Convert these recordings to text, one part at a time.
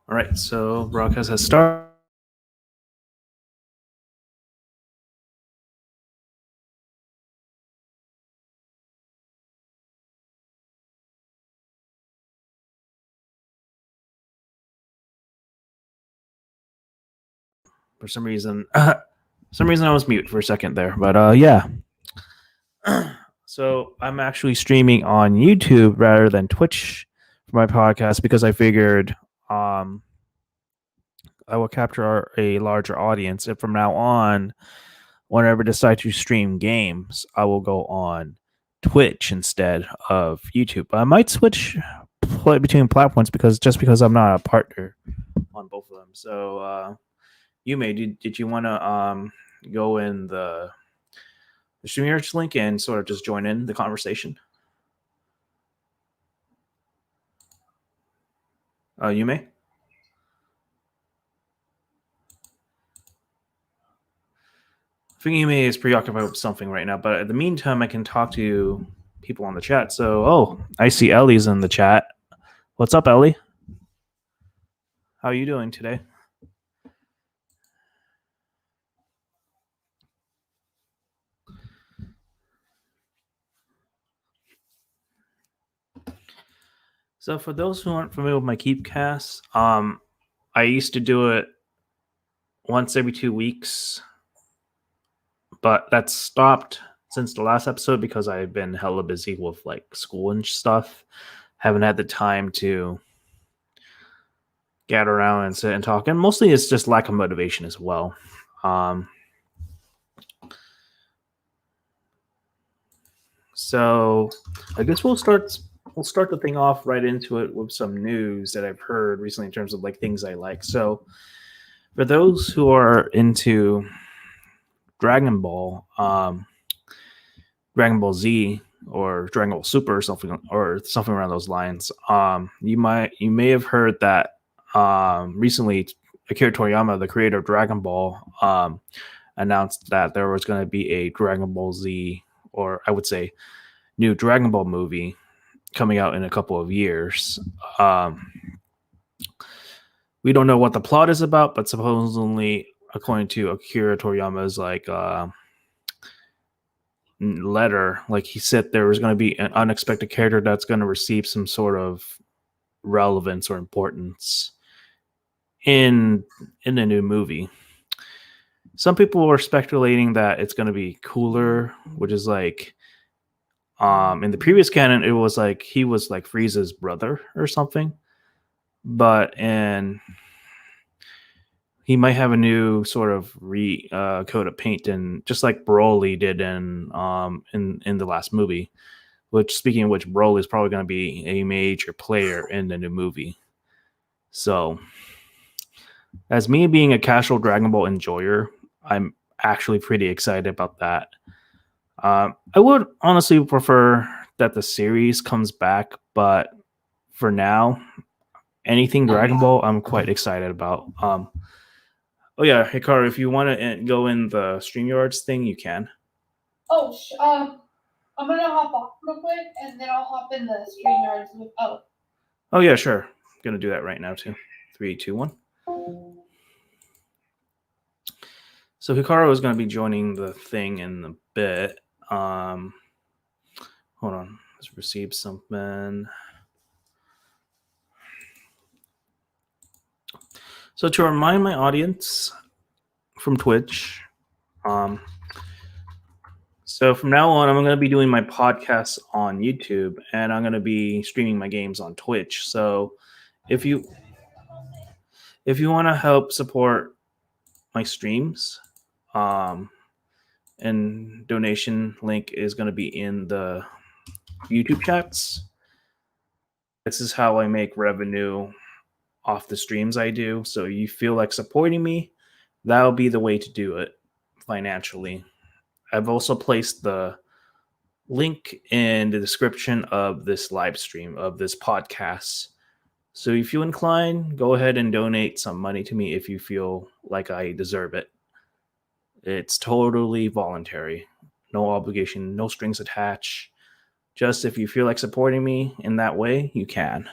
All right, so broadcast has started. For some reason, I was mute for a second there, but yeah. So I'm actually streaming on YouTube rather than Twitch for my podcast because I figured um, I will capture a larger audience. And from now on, whenever I decide to stream games, I will go on Twitch instead of YouTube. I might switch between platforms because I'm not a partner on both of them. So, Yume, did you want to go in the Streamyards link and sort of just join in the conversation? Yume? I think Yume is preoccupied with something right now, but in the meantime, I can talk to people on the chat. So, I see Ellie's in the chat. What's up, Ellie? How are you doing today? So, for those who aren't familiar with my Kiefcast, I used to do it once every 2 weeks, but that stopped since the last episode because I've been hella busy with like school and stuff. Haven't had the time to get around and sit and talk, and mostly it's just lack of motivation as well. So I guess we'll start the thing off right into it with some news that I've heard recently in terms of like things I like. So for those who are into Dragon Ball, Dragon Ball Z or Dragon Ball Super or something around those lines, you may have heard that recently Akira Toriyama, the creator of Dragon Ball, announced that there was going to be a Dragon Ball Z, or I would say new Dragon Ball movie coming out in a couple of years. We don't know what the plot is about, but supposedly, according to Akira Toriyama's letter, like he said, there was going to be an unexpected character that's going to receive some sort of relevance or importance in the new movie. Some people were speculating that it's going to be Cooler, which is like in the previous canon it was like he was like Frieza's brother or something, but in he might have a new sort of coat of paint, and just like Broly did in the last movie. Which, speaking of which, Broly is probably going to be a major player in the new movie. So, as me being a casual Dragon Ball enjoyer, I'm actually pretty excited about that. I would honestly prefer that the series comes back, but for now, anything Dragon Ball, I'm quite excited about. Oh yeah, Hikaru, if you want to go in the Streamyards thing, you can. I'm gonna hop off real quick, and then I'll hop in the Streamyards with. Oh yeah, sure. I'm gonna do that right now too. 3, 2, 1. So Hikaru is going to be joining the thing in a bit. Hold on, let's receive something. So to remind my audience from Twitch, so from now on, I'm going to be doing my podcasts on YouTube, and I'm going to be streaming my games on Twitch. So if you want to help support my streams, and donation link is going to be in the YouTube chats. This is how I make revenue off the streams I do. So you feel like supporting me, that'll be the way to do it financially. I've also placed the link in the description of this live stream of this podcast. So if you incline, go ahead and donate some money to me if you feel like I deserve it. It's totally voluntary. No obligation, no strings attached. Just if you feel like supporting me in that way, you can.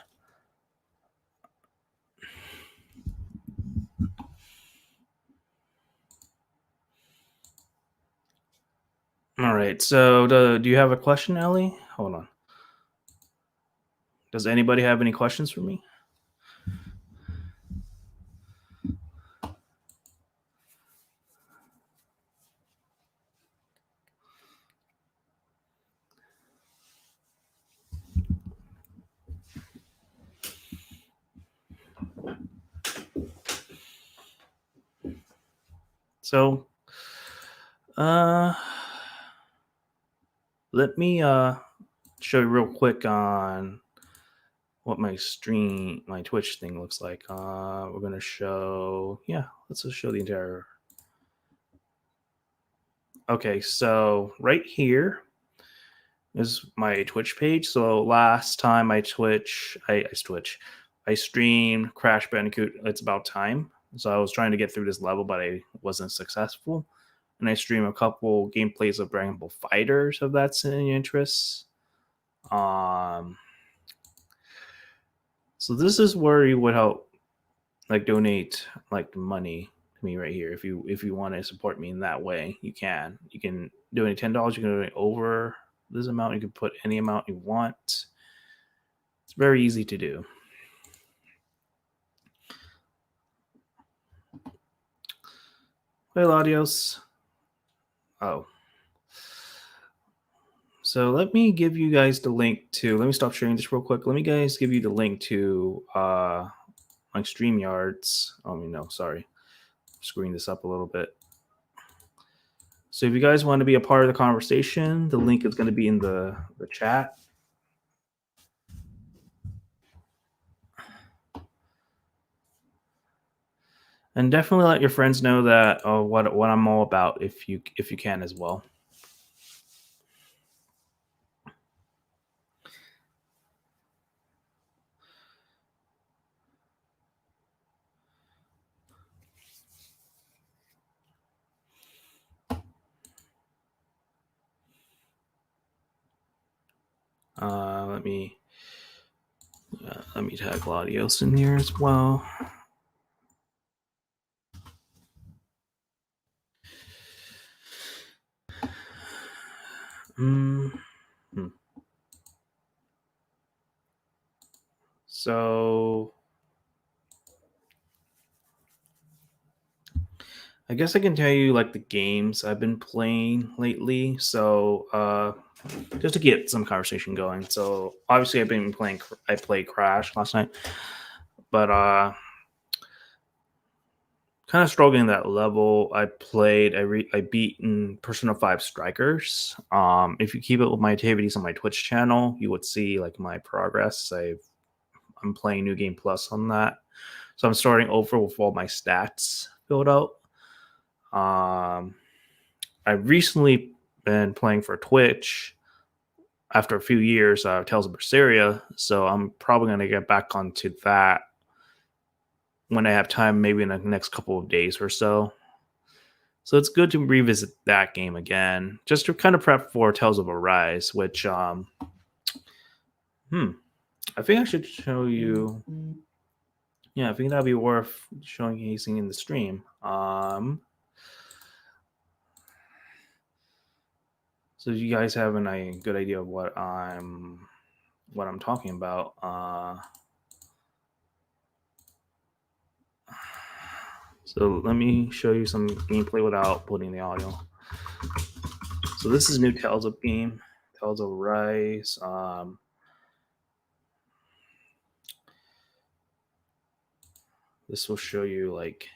right. So, do you have a question, Ellie? Hold on. Does anybody have any questions for me? So, uh, let me show you real quick on what my Twitch thing looks like. We're gonna show, let's just show the entire. Okay, so right here is my Twitch page. So last time I streamed Crash Bandicoot. It's About Time. So I was trying to get through this level, but I wasn't successful. And I stream a couple gameplays of Dragon Ball Fighters, if that's in your interest. So this is where you would help, like, donate like money to me right here. If you want to support me in that way, you can. You can donate $10. You can donate over this amount. You can put any amount you want. It's very easy to do. Hey, Ladios. Oh. So let me give you guys the link to, let me stop sharing this real quick. Let me guys give you the link to my Streamyards. Oh, no, sorry. Screwing this up a little bit. So if you guys want to be a part of the conversation, the link is going to be in the chat. And definitely let your friends know that what I'm all about if you can as well. Let me tag Gladios in here as well. So I guess I can tell you like the games I've been playing lately. So just to get some conversation going. So obviously I played Crash last night, but kind of struggling that level. I beat in Persona 5 Strikers. If you keep it with my activities on my Twitch channel, you would see like my progress. I'm playing New Game Plus on that. So I'm starting over with all my stats filled out. I recently been playing for Twitch after a few years, Tales of Berseria. So I'm probably going to get back onto that when I have time, maybe in the next couple of days or so. So it's good to revisit that game again, just to kind of prep for Tales of Arise, which I think I should show you. Yeah, I think that'd be worth showcasing in the stream. So you guys have a good idea of what I'm talking about. So let me show you some gameplay without putting the audio. So this is new Tales of Arise. This will show you like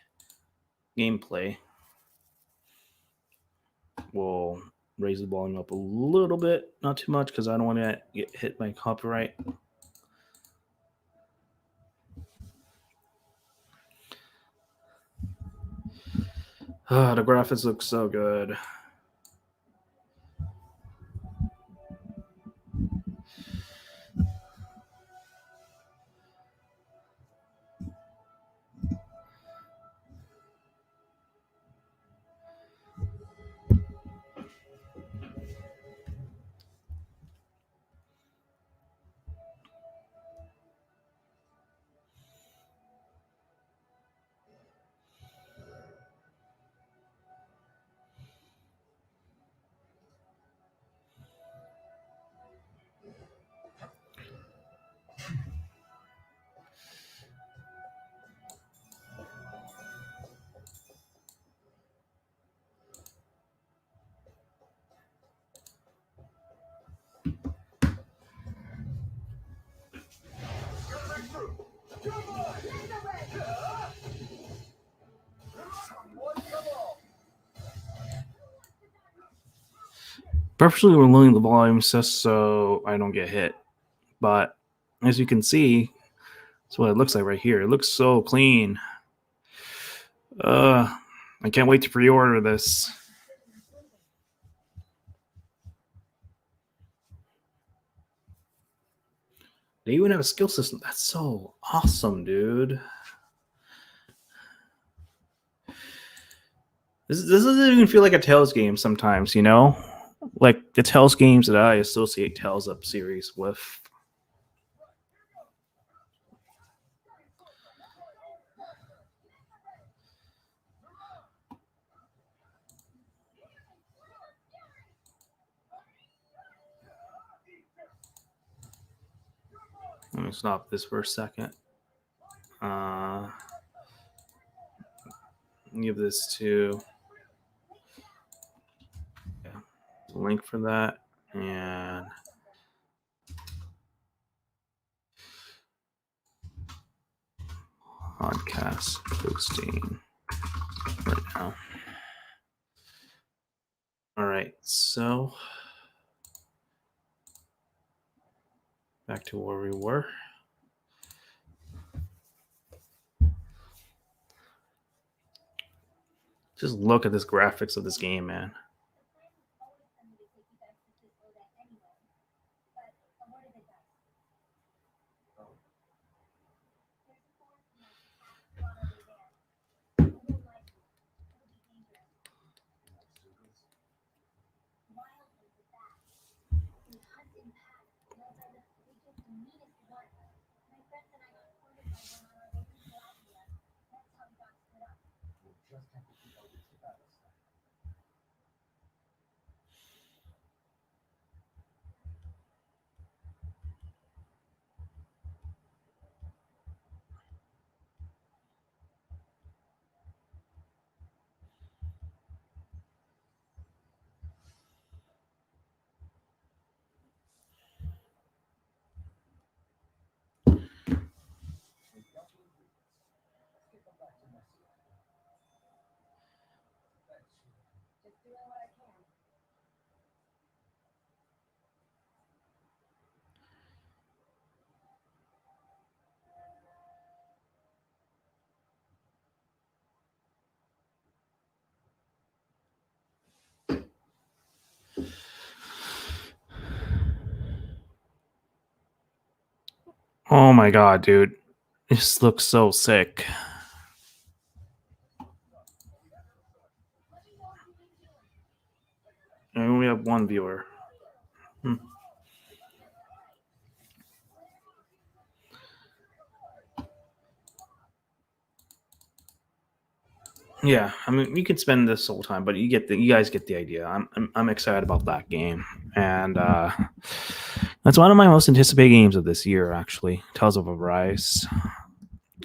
gameplay. We'll raise the volume up a little bit, not too much, because I don't want to get hit by copyright. The graphics look so good. Purposely lowering the volume just so I don't get hit. But as you can see, that's what it looks like right here. It looks so clean. I can't wait to pre-order this. They even have a skill system. That's so awesome, dude. This doesn't even feel like a Tales game sometimes, you know? Like the Tales games that I associate Tales Up series with. Let me stop this for a second. Give this to link for that and podcast posting right now. All right, so back to where we were. Just look at this graphics of this game, man. Oh my god, dude. This looks so sick. I only have one viewer. Yeah, I mean, you could spend this whole time, but you guys get the idea. I'm excited about that game, and that's one of my most anticipated games of this year. Actually, Tales of Arise,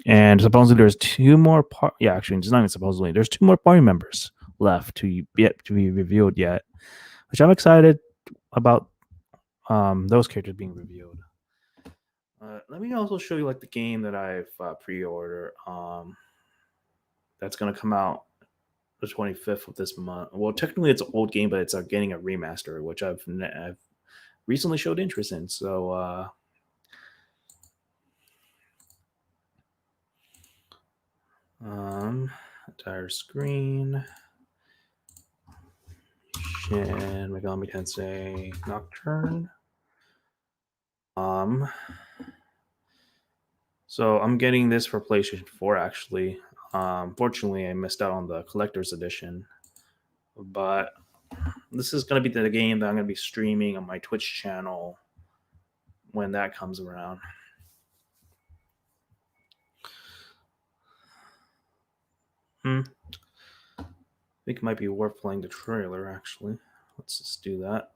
and supposedly there's two more. Yeah, actually, it's not even supposedly. There's two more party members left to be revealed yet, which I'm excited about. Those characters being revealed. Let me also show you like the game that I've pre-ordered. That's gonna come out the 25th of this month. Well, technically it's an old game, but it's getting a remaster, which I've recently showed interest in. So entire screen. Shin Megami Tensei Nocturne. So I'm getting this for PlayStation 4 actually. Fortunately, I missed out on the collector's edition, but this is going to be the game that I'm going to be streaming on my Twitch channel when that comes around. I think it might be worth playing the trailer, actually. Let's just do that.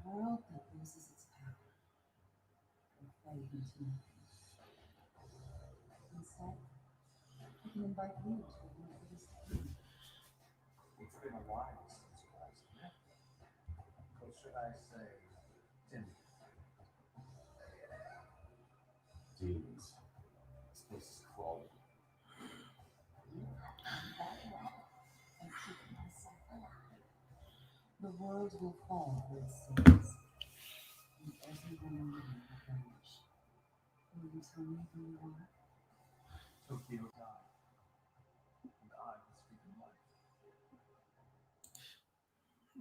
world that loses its power will fade into nothing. Instead, we can invite you to a world that is free. It's been a while since you guys met. Or should I say, Timmy? Demons. This place is crawling. And that way, by keeping myself alive, the world will fall where it stands. And everyone living will vanish. Will you tell me who you are? Tokyo died. And I was speaking life.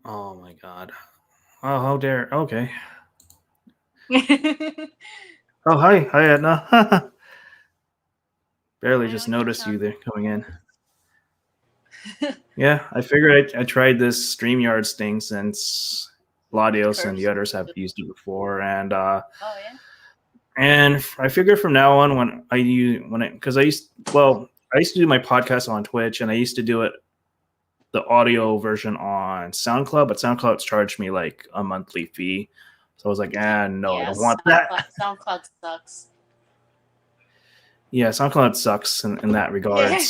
Oh my god. Oh, how dare. Okay. Oh, hi. Hi, Edna. Barely Why just don't you noticed tell you me? there coming in. Yeah, I figured I tried this Streamyards thing since Ladios and the Curbs. others have used it before, and Oh yeah. I figured from now on I used to do my podcast on Twitch, and I used to do it the audio version on SoundCloud, but SoundCloud's charged me like a monthly fee, so I was like, no, I don't want that. SoundCloud sucks. Yeah, SoundCloud sucks in that regard.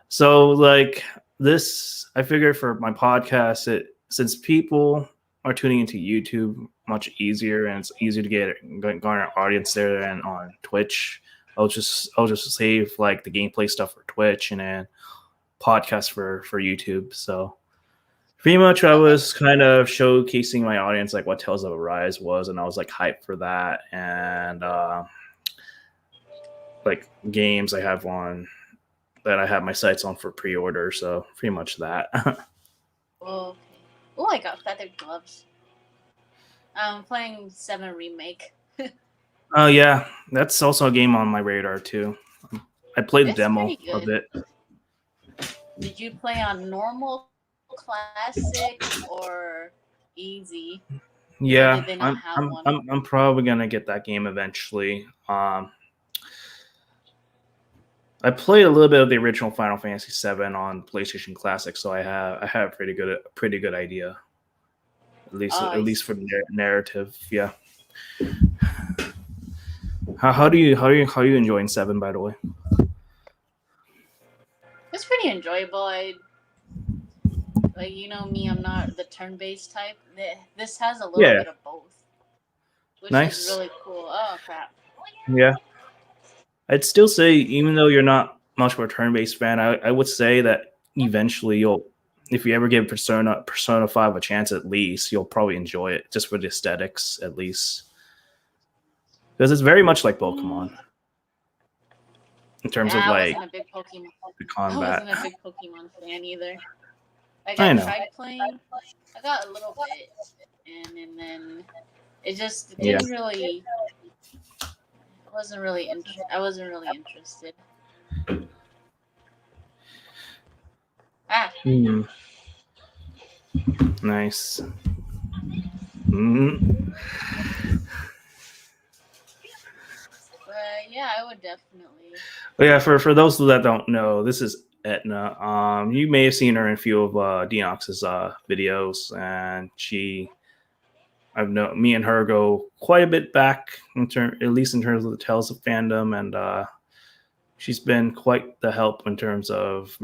So like this, I figured for my podcast, since people are tuning into YouTube much easier and it's easier to garner audience there than on Twitch. I'll just save like the gameplay stuff for Twitch and then podcast for YouTube. So pretty much I was kind of showcasing my audience like what Tales of Arise was, and I was like hyped for that, and like games I have on that I have my sights on for pre-order. So pretty much that. Okay. Oh, I got feathered gloves. I'm playing 7 Remake. Oh yeah, that's also a game on my radar too. I played the It's demo pretty a good. bit. Did you play on normal, classic, or easy? Yeah, Did they not have one? I'm probably gonna get that game eventually. I played a little bit of the original Final Fantasy VII on PlayStation Classic, so I have a pretty good idea. At least for the narrative, yeah. How do you enjoying 7, by the way? It's pretty enjoyable. Like, you know me, I'm not the turn-based type. This has a little bit of both, which Nice. is really cool. Oh crap! Yeah, I'd still say, even though you're not much of a turn-based fan, I would say that eventually if you ever give Persona 5 a chance, at least you'll probably enjoy it just for the aesthetics, at least, because it's very much like Pokemon in terms of like I wasn't a big Pokemon. the combat. I wasn't a big Pokemon fan either. Like, I I know. tried playing. I got a little bit, and then it just didn't really. I wasn't really interested. Ah. Nice. Mm-hmm. But yeah, I would definitely. But yeah, for those that don't know, this is Etna. You may have seen her in a few of Deox's videos, and me and her go quite a bit back at least in terms of the Tales of fandom, and she's been quite the help in terms of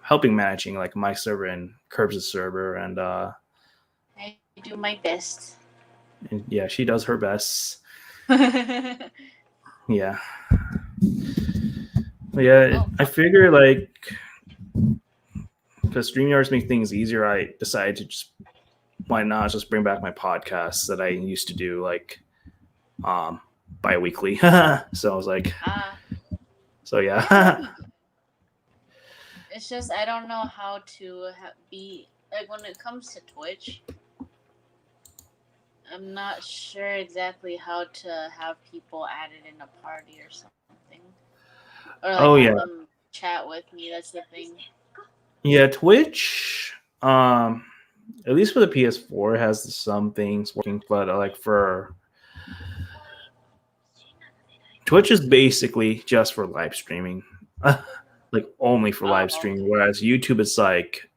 helping managing like my server and Curbs' server, and I do my best. And yeah, she does her best. Yeah. Yeah, I figure like because StreamYards make things easier, I decided to why not just bring back my podcasts that I used to do like bi-weekly. So I was like, so yeah. It's just I don't know how to be like when it comes to Twitch. I'm not sure exactly how to have people added in a party or something, or like have them chat with me. That's the thing. Yeah, Twitch. At least for the PS4, has some things working, but like for Twitch is basically just for live streaming, like only for live streaming. Whereas YouTube is like,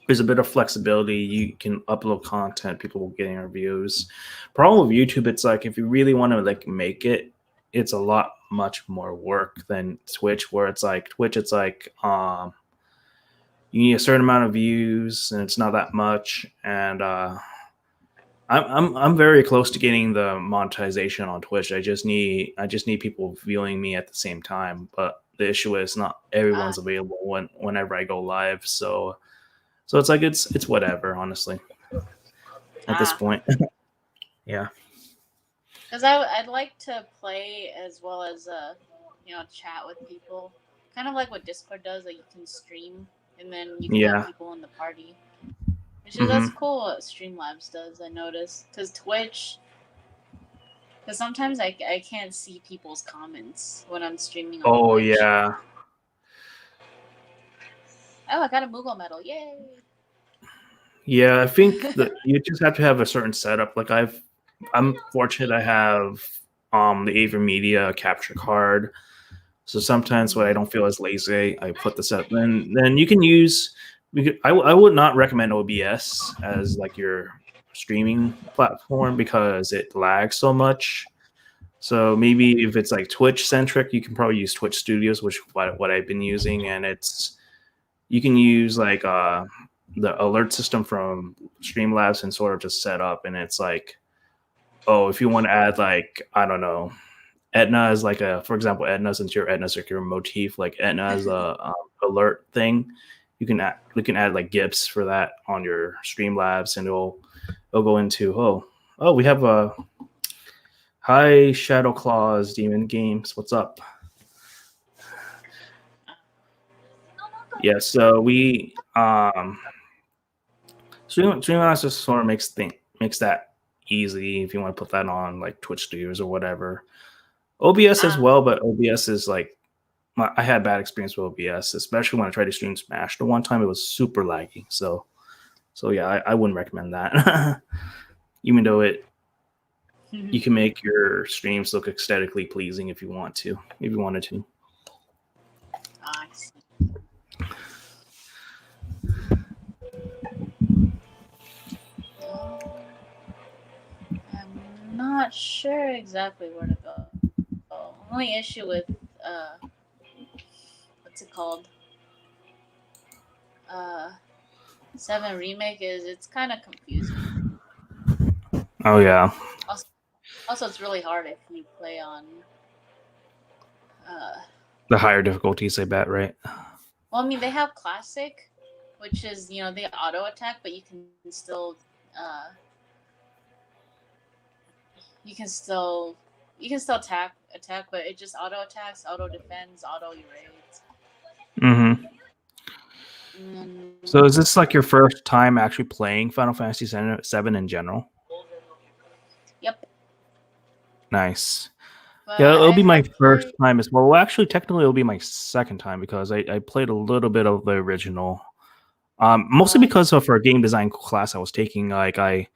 there's a bit of flexibility. You can upload content, people will get reviews. Problem with YouTube, it's like if you really want to like make it, it's a lot much more work than Twitch, where it's like Twitch, it's like you need a certain amount of views and it's not that much. And I'm very close to getting the monetization on Twitch. I just need people viewing me at the same time. But the issue is not everyone's available whenever I go live. So it's like it's whatever, honestly, at this point. Yeah. Because I'd like to play as well as chat with people, kind of like what Discord does. Like you can stream and then you can have people in the party. Which is that's cool what Streamlabs does, I noticed. Because Twitch, because sometimes I can't see people's comments when I'm streaming on Twitch. Yeah. Oh, I got a Moogle medal! Yay! Yeah, I think that you just have to have a certain setup. Like I'm fortunate I have the Ava Media capture card. So sometimes when I don't feel as lazy, I put this up. Then you can use. I would not recommend OBS as like your streaming platform because it lags so much. So maybe if it's like Twitch centric, you can probably use Twitch Studios, which what I've been using, and you can use like the alert system from Streamlabs and sort of just set up, and it's like, oh, if you want to add like, I don't know, Etna is like for example, since Etna's like your motif, like Etna is a alert thing. You can add like GIFs for that on your Streamlabs, and it'll go into we have a hi Shadow Claws Demon Games. What's up? Yeah, so we Streamlabs just sort of makes that easy if you want to put that on like Twitch Studios or whatever. OBS as well, but OBS is like I had bad experience with OBS, especially when I tried to stream Smash. The one time it was super laggy. So yeah, I wouldn't recommend that. Even though you can make your streams look aesthetically pleasing if you wanted to. I see. I'm not sure exactly where to go. Only issue with what's it called? 7 Remake is it's kind of confusing. Oh yeah. Also, it's really hard if you play on the higher difficulties, I bet, right? Well, I mean, they have Classic, which is they auto attack, but you can still attack, but it just auto attacks, auto defends, auto evades. So is this like your first time actually playing Final Fantasy VII in general? Yep. Nice. But yeah, it'll be my first time as well. Well, actually, technically, it'll be my second time because I played a little bit of the original. Mostly because of our game design class I was taking. Like I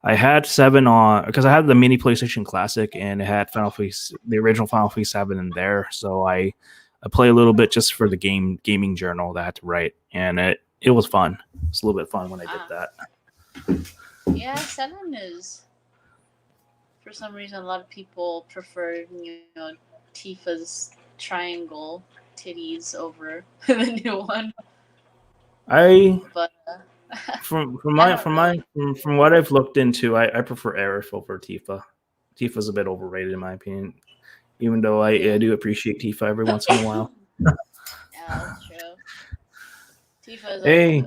had 7 on because I had the mini PlayStation Classic and it had the original Final Fantasy 7 in there. So I play a little bit just for the gaming journal that I had to write, and it was fun. It was a little bit fun when I did that. Yeah, 7 is. For some reason, a lot of people prefer, Tifa's triangle titties over the new one. But from what I've looked into, I prefer Aerith over Tifa. Tifa's a bit overrated in my opinion, even though I do appreciate Tifa every once in a while. Yeah, that's true. Tifa is hey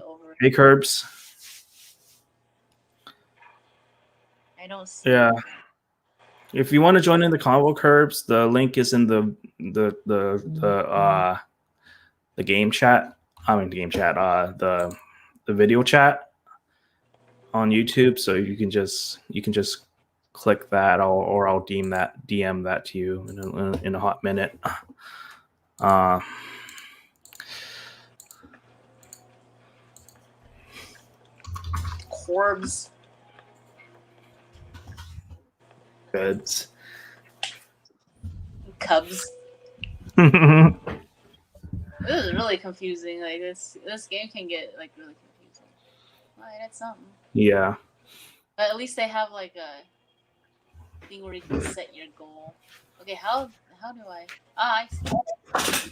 Curbs. I don't see. Yeah. If you want to join in the convo, Curbs, the link is in the game chat. I mean, the game chat. The video chat on YouTube. So you can just click that, or I'll DM that to you in a hot minute. Corbs. Beds. Cubs. This is really confusing. Like this game can get like really confusing. Alright, that's something. Yeah. But at least they have like a thing where you can set your goal. Okay, how do I? I see.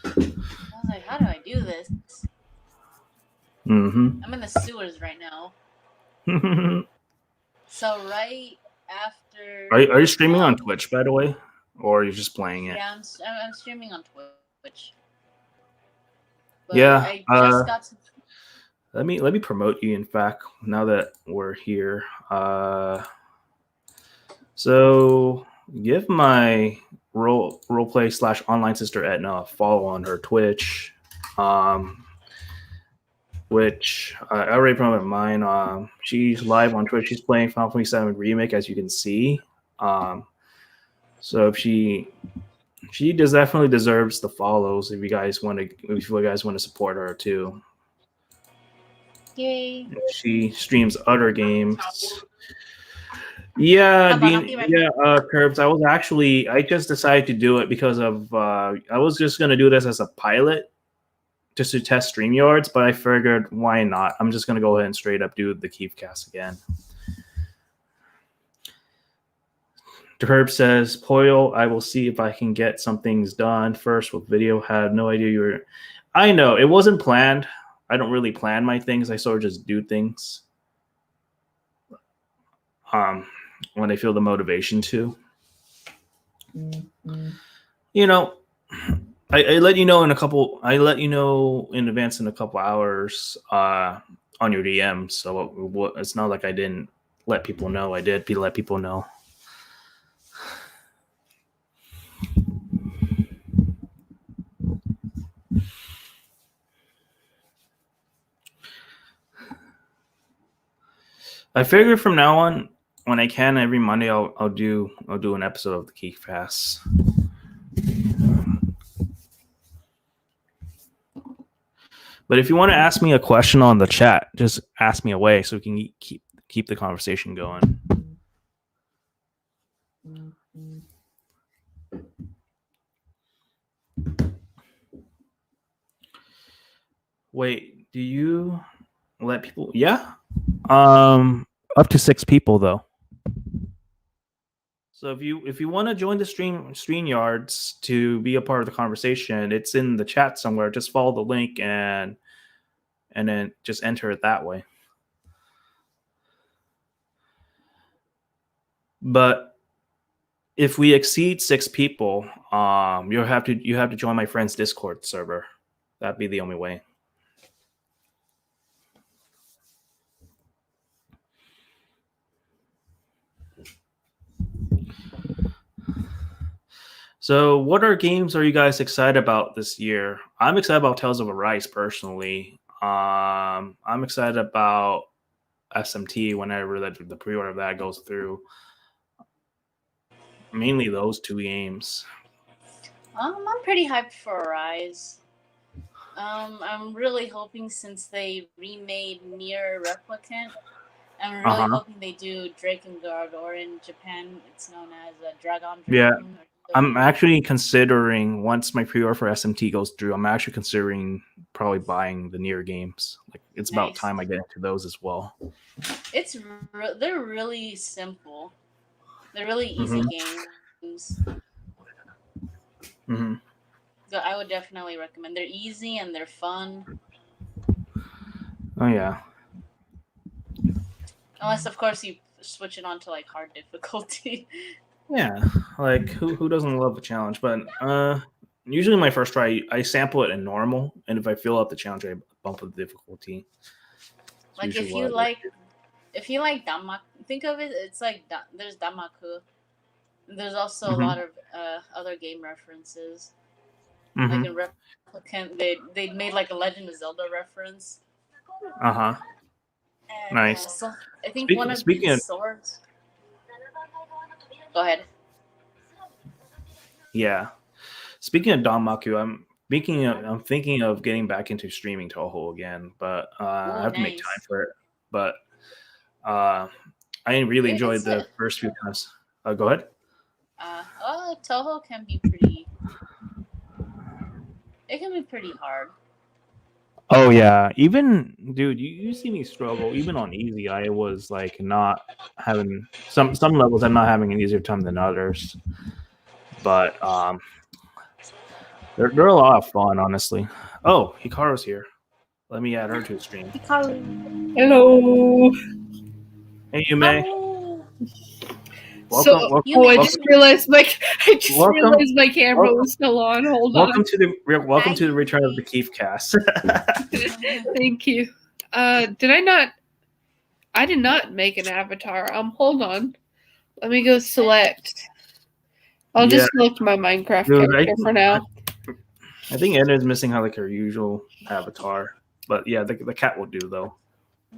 I was like, how do I do this? Mm-hmm. I'm in the sewers right now. So right after. Are you streaming on Twitch, by the way, or you're just playing it? Yeah, I'm streaming on Twitch. But Yeah. I just got to. Let me promote you. In fact, now that we're here, so give my roleplay / online sister Etna a follow on her Twitch, which I already promoted mine. She's live on Twitch. She's playing Final Fantasy VII Remake, as you can see. So if she definitely deserves the follows. If you guys want to support her too. Yay. She streams other games. Yeah, Curbs. I just decided to do it because of I was just gonna do this as a pilot, just to test Streamyards, but I figured why not? I'm just gonna go ahead and straight up do the Kiefcast again. Herb says, Poyo, I will see if I can get some things done first with video. Had no idea you were. I know it wasn't planned. I don't really plan my things. I sort of just do things when I feel the motivation to. You know, I let you know in a couple. I let you know in advance in a couple hours on your DM. So it's not like I didn't let people know. I did let people know. I figure from now on, when I can, every Monday I'll do an episode of the Kiefcast. But if you want to ask me a question on the chat, just ask me away so we can keep the conversation going. Wait, do you let people? Yeah. Up to 6 people though. So if you want to join the Streamyards to be a part of the conversation, it's in the chat somewhere. Just follow the link and then just enter it that way. But if we exceed 6 people, you have to join my friend's Discord server. That'd be the only way. So what games are you guys excited about this year? I'm excited about Tales of Arise personally. I'm excited about SMT whenever the pre-order of that goes through. Mainly those 2 games. I'm pretty hyped for Arise. I'm really hoping, since they remade Nier Replicant, I'm really hoping they do Drakengard, or in Japan it's known as Dragon. Yeah, I'm actually considering, once my pre-order for SMT goes through, I'm actually considering probably buying the Nier games. Like, it's about time I get into those as well. They're really simple. They're really easy games. So I would definitely recommend. They're easy and they're fun. Oh yeah. Unless, of course, you switch it on to like hard difficulty. Yeah, like who doesn't love a challenge? But usually my first try, I sample it in normal, and if I fill out the challenge, I bump up the difficulty. Like if you like Damaku, think of it. It's like there's Damaku. There's also a lot of other game references. Like in Replicant, they made like a Legend of Zelda reference. Nice. So I think one of these swords. Go ahead. Yeah. Speaking of Damaku, I'm thinking of getting back into streaming Toho again, but I have to make time for it. But I really enjoyed the first few times. Go ahead. Toho can be pretty. It can be pretty hard. Oh yeah, even dude, you see me struggle. Even on easy, I was like not having some levels. I'm not having an easier time than others, but they're a lot of fun, honestly. Oh, Hikaru's here. Let me add her to the stream. Hello. Hey, Yume. Oh, So, Welcome, welcome, oh, I Yume. just realized welcome, my camera welcome, was still on. Hold welcome on. to the return of the Hi. Kiefcast. Thank you. Did I not? I did not make an avatar. Hold on. Let me go select. I'll Yeah, just select my Minecraft dude, character for now. I think Anna's missing like her usual avatar, but yeah, the cat will do though.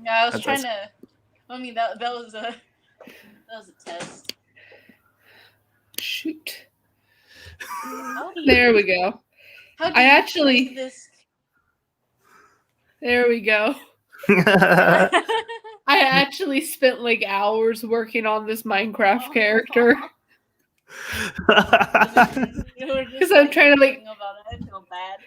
Yeah, I was That's- trying to. I mean, that was a test. Shoot. How do you? There we go. How do I you actually- play this? There we go. I actually spent like hours working on this Minecraft character. Because I'm trying to, like- about it. I feel bad.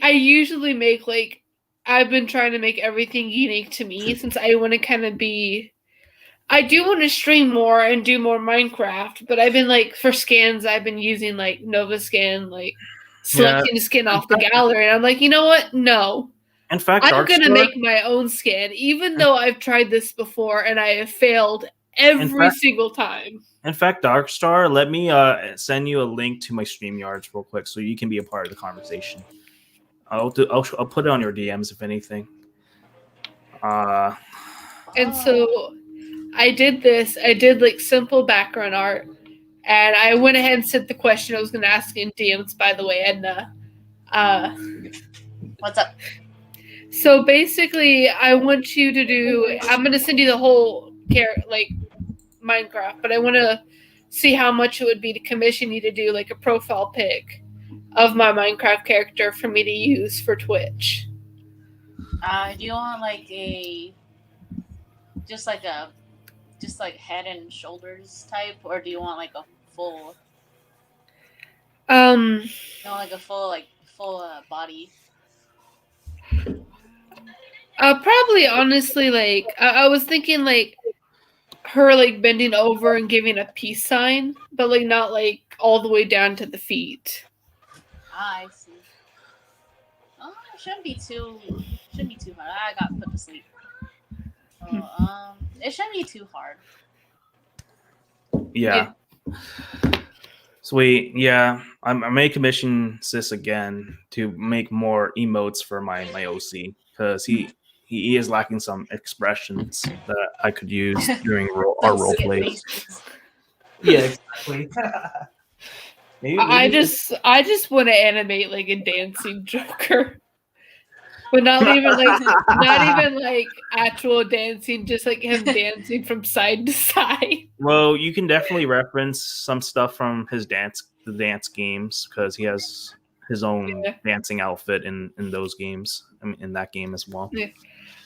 I usually make like I've been trying to make everything unique to me since I want to kind of be I do want to stream more and do more Minecraft, but I've been like for skins I've been using like Nova Skin, like selecting a skin off the gallery, and I'm like, you know what? No. In fact, I'm gonna Darkstar- make my own skin, even though I've tried this before and I have failed every single time. In fact, Darkstar, let me send you a link to my Streamyards real quick so you can be a part of the conversation. I'll put it on your DMs if anything. And so I did this. I did like simple background art, and I went ahead and sent the question I was going to ask in DMs. By the way, Edna. What's up? So basically, I want you to do. I'm going to send you the whole like Minecraft, but I want to see how much it would be to commission you to do like a profile pic of my Minecraft character for me to use for Twitch. Do you want like just like head and shoulders type, or do you want like a full? No, like a full body. Probably honestly, like I was thinking like her like bending over and giving a peace sign, but like not like all the way down to the feet. I see. Oh, it shouldn't be too hard. I got put to sleep. Oh, it shouldn't be too hard. Yeah. Sweet. Yeah, I may commission Sis again to make more emotes for my OC because he is lacking some expressions that I could use during our role play. Yeah, exactly. maybe I just want to animate like a dancing Joker, but not even like actual dancing, just like him dancing from side to side. Well, you can definitely reference some stuff from the dance games because he has his own dancing outfit in those games. I mean, in that game as well. Yeah.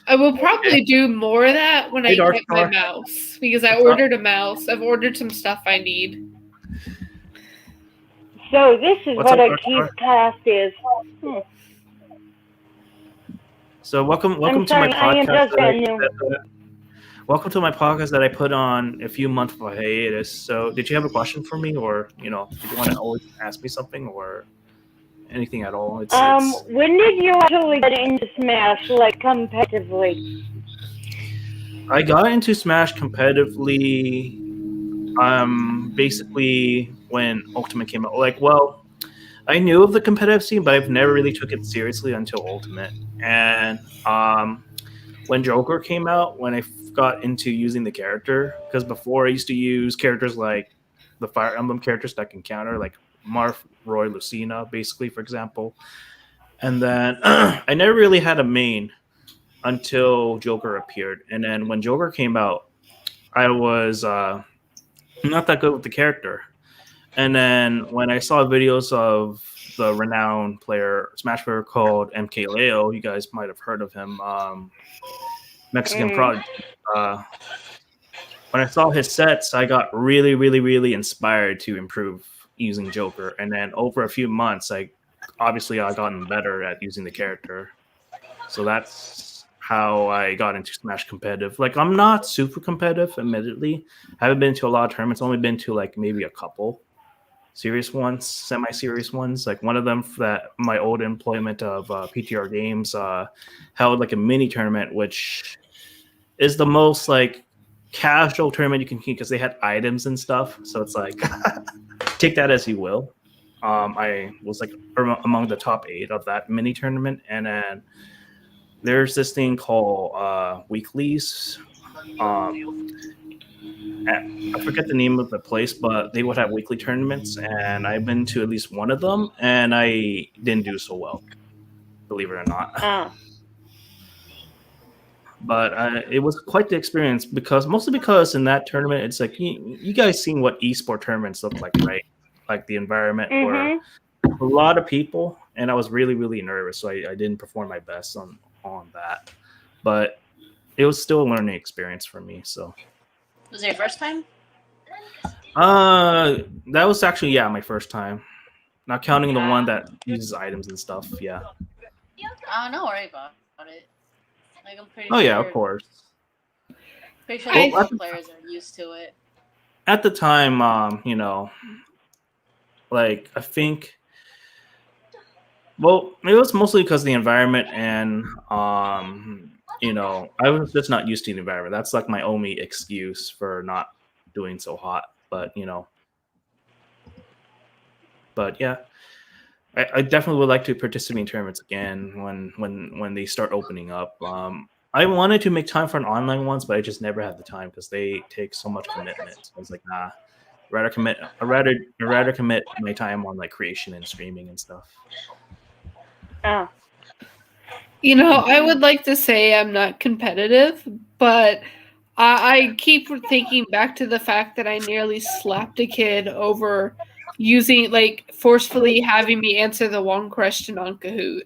I will probably do more of that when I get my mouse because I ordered a mouse. I've ordered some stuff I need. So this is What's what up, a Darkstar? Kiefcast is. So welcome I'm to my sorry, I am podcast. just brand new. Welcome to my podcast that I put on a few months of a hiatus. So, did you have a question for me, or did you want to always ask me something, or anything at all? It's When did you actually get into Smash, like competitively? I got into Smash competitively. Basically when Ultimate came out. Like, well, I knew of the competitive scene, but I've never really took it seriously until Ultimate. And when Joker came out, when I got into using the character, because before I used to use characters like the Fire Emblem characters that can counter, like Marth, Roy, Lucina, basically, for example. And then I never really had a main until Joker appeared. And then when Joker came out, I was not that good with the character. And then when I saw videos of the renowned Smash player called MK Leo, you guys might have heard of him, Mexican prodigy. When I saw his sets, I got really, really, really inspired to improve using Joker. And then over a few months, I gotten better at using the character. So that's how I got into Smash competitive. Like, I'm not super competitive, admittedly. I haven't been to a lot of tournaments. Only been to like maybe a couple serious ones, semi-serious ones. Like one of them that my old employment of PTR Games held like a mini tournament, which is the most like casual tournament you can keep because they had items and stuff. So it's like take that as you will. I was like among the top 8 of that mini tournament, and then there's this thing called weeklies. I forget the name of the place, but they would have weekly tournaments, and I've been to at least one of them, and I didn't do so well, believe it or not. Oh. But it was quite the experience mostly because in that tournament, it's like you guys seen what esport tournaments look like, right? Like the environment where a lot of people, and I was really, really nervous, so I didn't perform my best on that. But it was still a learning experience for me. So, Was it your first time? that was actually my first time, not counting the one that uses items and stuff. Yeah. Don't worry about it. Like I'm pretty. Oh sure, yeah, of course. Pretty sure I- most players are used to it. At the time, like I think, well, it was mostly because of the environment, and I was just not used to the environment. That's like my only excuse for not doing so hot. But yeah, I definitely would like to participate in tournaments again when they start opening up. I wanted to make time for an online ones, but I just never had the time because they take so much commitment. So I was like, nah, I'd rather commit my time on like creation and streaming and stuff. Oh. I would like to say I'm not competitive, but I keep thinking back to the fact that I nearly slapped a kid over using, forcefully having me answer the one question on Kahoot.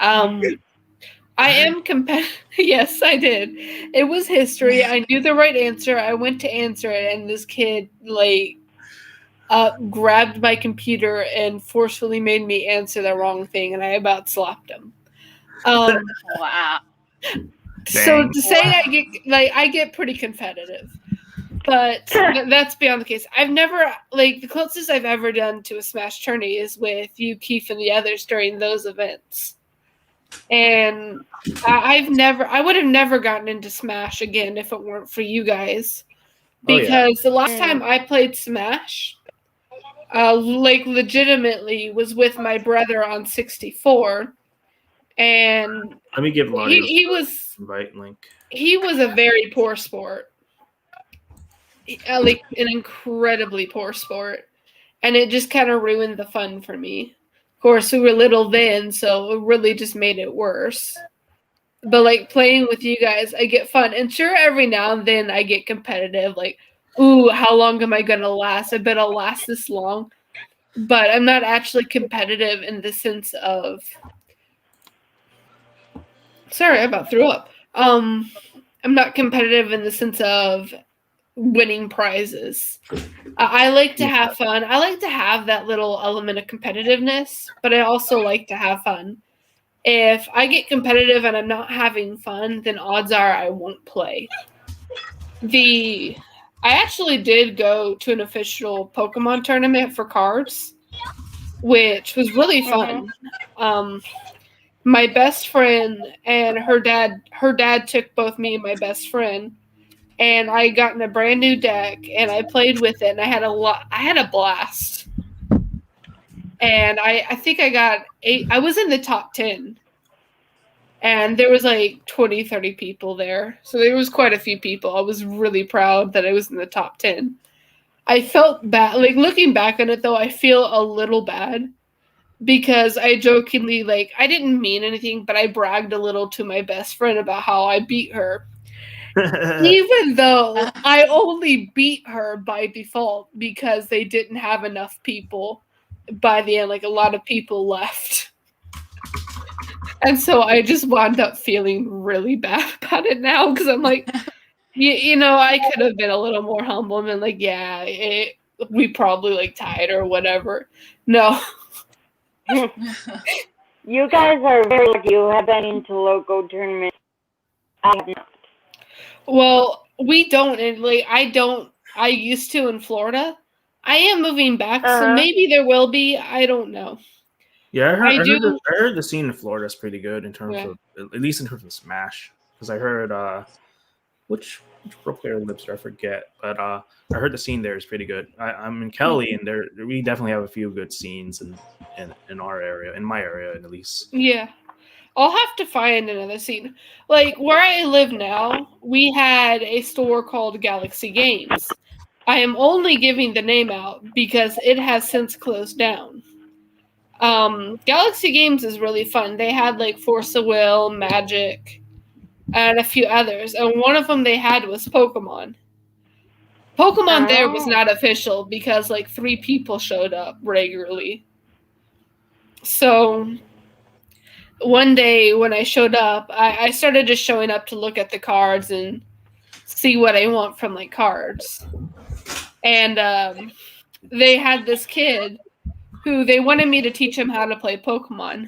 I am competitive. Yes, I did. It was history. I knew the right answer. I went to answer it, and this kid, grabbed my computer and forcefully made me answer the wrong thing, and I about slapped him. Wow. So Dang. to say I get pretty competitive, but that's beyond the case. I've never the closest I've ever done to a Smash tourney is with you, Keith, and the others during those events, and I would have never gotten into Smash again if it weren't for you guys, because the last time I played Smash, legitimately was with my brother on 64. And Let me give Lonnie he was invite link. He was a very poor sport, an incredibly poor sport, and it just kind of ruined the fun for me. Of course, we were little then, so it really just made it worse. But playing with you guys, I get fun, and sure, every now and then I get competitive. Ooh, how long am I gonna last? I bet I'll last this long. But I'm not actually competitive in the sense of. Sorry, I about threw up. I'm not competitive in the sense of winning prizes. I like to have fun. I like to have that little element of competitiveness, but I also like to have fun. If I get competitive and I'm not having fun, then odds are I won't play. I actually did go to an official Pokemon tournament for cards, which was really fun. My best friend and her dad took both me and my best friend, and I got in a brand new deck and I played with it, and I had a blast. And I think I got 8. I was in the top 10. And there was 20, 30 people there. So there was quite a few people. I was really proud that I was in the top 10. I felt bad. Looking back on it though, I feel a little bad. Because I jokingly, I didn't mean anything, but I bragged a little to my best friend about how I beat her. Even though I only beat her by default because they didn't have enough people by the end. A lot of people left. And so I just wound up feeling really bad about it now because I'm I could have been a little more humble and been we probably tied or whatever. No. You guys are very lucky you have been into local tournaments. I have not. Well, we don't, and like I don't. I used to in Florida. I am moving back, so Uh-huh. maybe there will be. I don't know. Yeah, I do. I heard the scene in Florida is pretty good in terms Yeah. of, at least in terms of Smash. Because I heard which pro player lives there, I forget, but I heard the scene there is pretty good. I'm in Kelly, and there we definitely have a few good scenes in our area, in my area at least. Yeah. I'll have to find another scene. Like where I live now, we had a store called Galaxy Games. I am only giving the name out because it has since closed down. Galaxy Games is really fun. They had like Force of Will, Magic, and a few others. And one of them they had was Pokemon. Pokemon there was not official because like 3 people showed up regularly. So one day when I showed up, I started just showing up to look at the cards and see what I want from like cards. And they had this kid who they wanted me to teach him how to play Pokemon.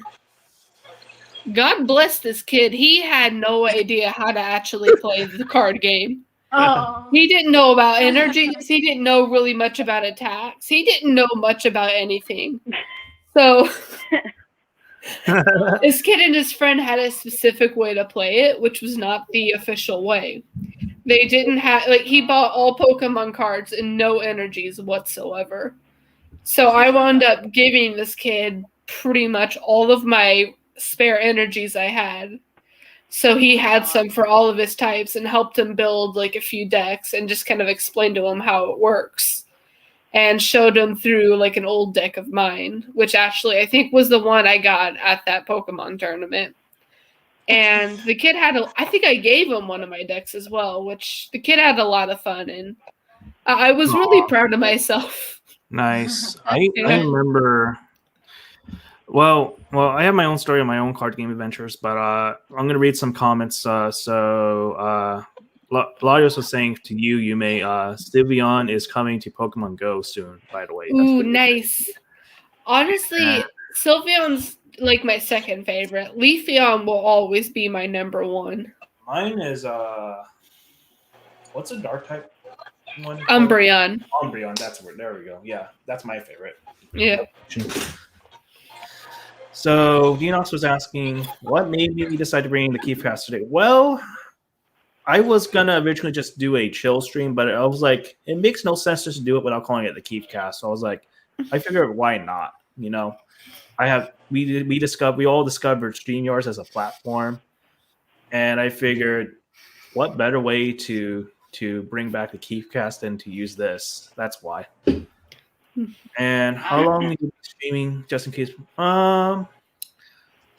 God bless this kid. He had no idea how to actually play the card game. Oh. He didn't know about energies. He didn't know really much about attacks. He didn't know much about anything. So this kid and his friend had a specific way to play it, which was not the official way. They didn't have, like, he bought all Pokemon cards and no energies whatsoever. So I wound up giving this kid pretty much all of my spare energies I had. So he had some for all of his types and helped him build like a few decks and just kind of explained to him how it works. And showed him through like an old deck of mine, which actually I think was the one I got at that Pokemon tournament. And the kid had I think I gave him one of my decks as well, which the kid had a lot of fun in. I was really proud of myself. Nice. Yeah. I remember. Well, I have my own story on my own card game adventures, but I'm gonna read some comments. Larios was saying to you may Stivion is coming to Pokemon Go soon. By the way. Ooh, nice. Honestly, Sylveon's like my second favorite. Leafeon will always be my number one. Mine is what's a dark type one? Umbreon. Umbreon, that's where. There we go. Yeah, that's my favorite. Yeah. So Dinox was asking, what made me decide to bring the Kiefcast today? Well, I was gonna originally just do a chill stream, but I was like, it makes no sense just to do it without calling it the Kiefcast. So I was like, I figured why not? You know, we all discovered Streamyards as a platform, and I figured, what better way to bring back the Kiefcast than to use this? That's why. And how long will you be streaming, just in case?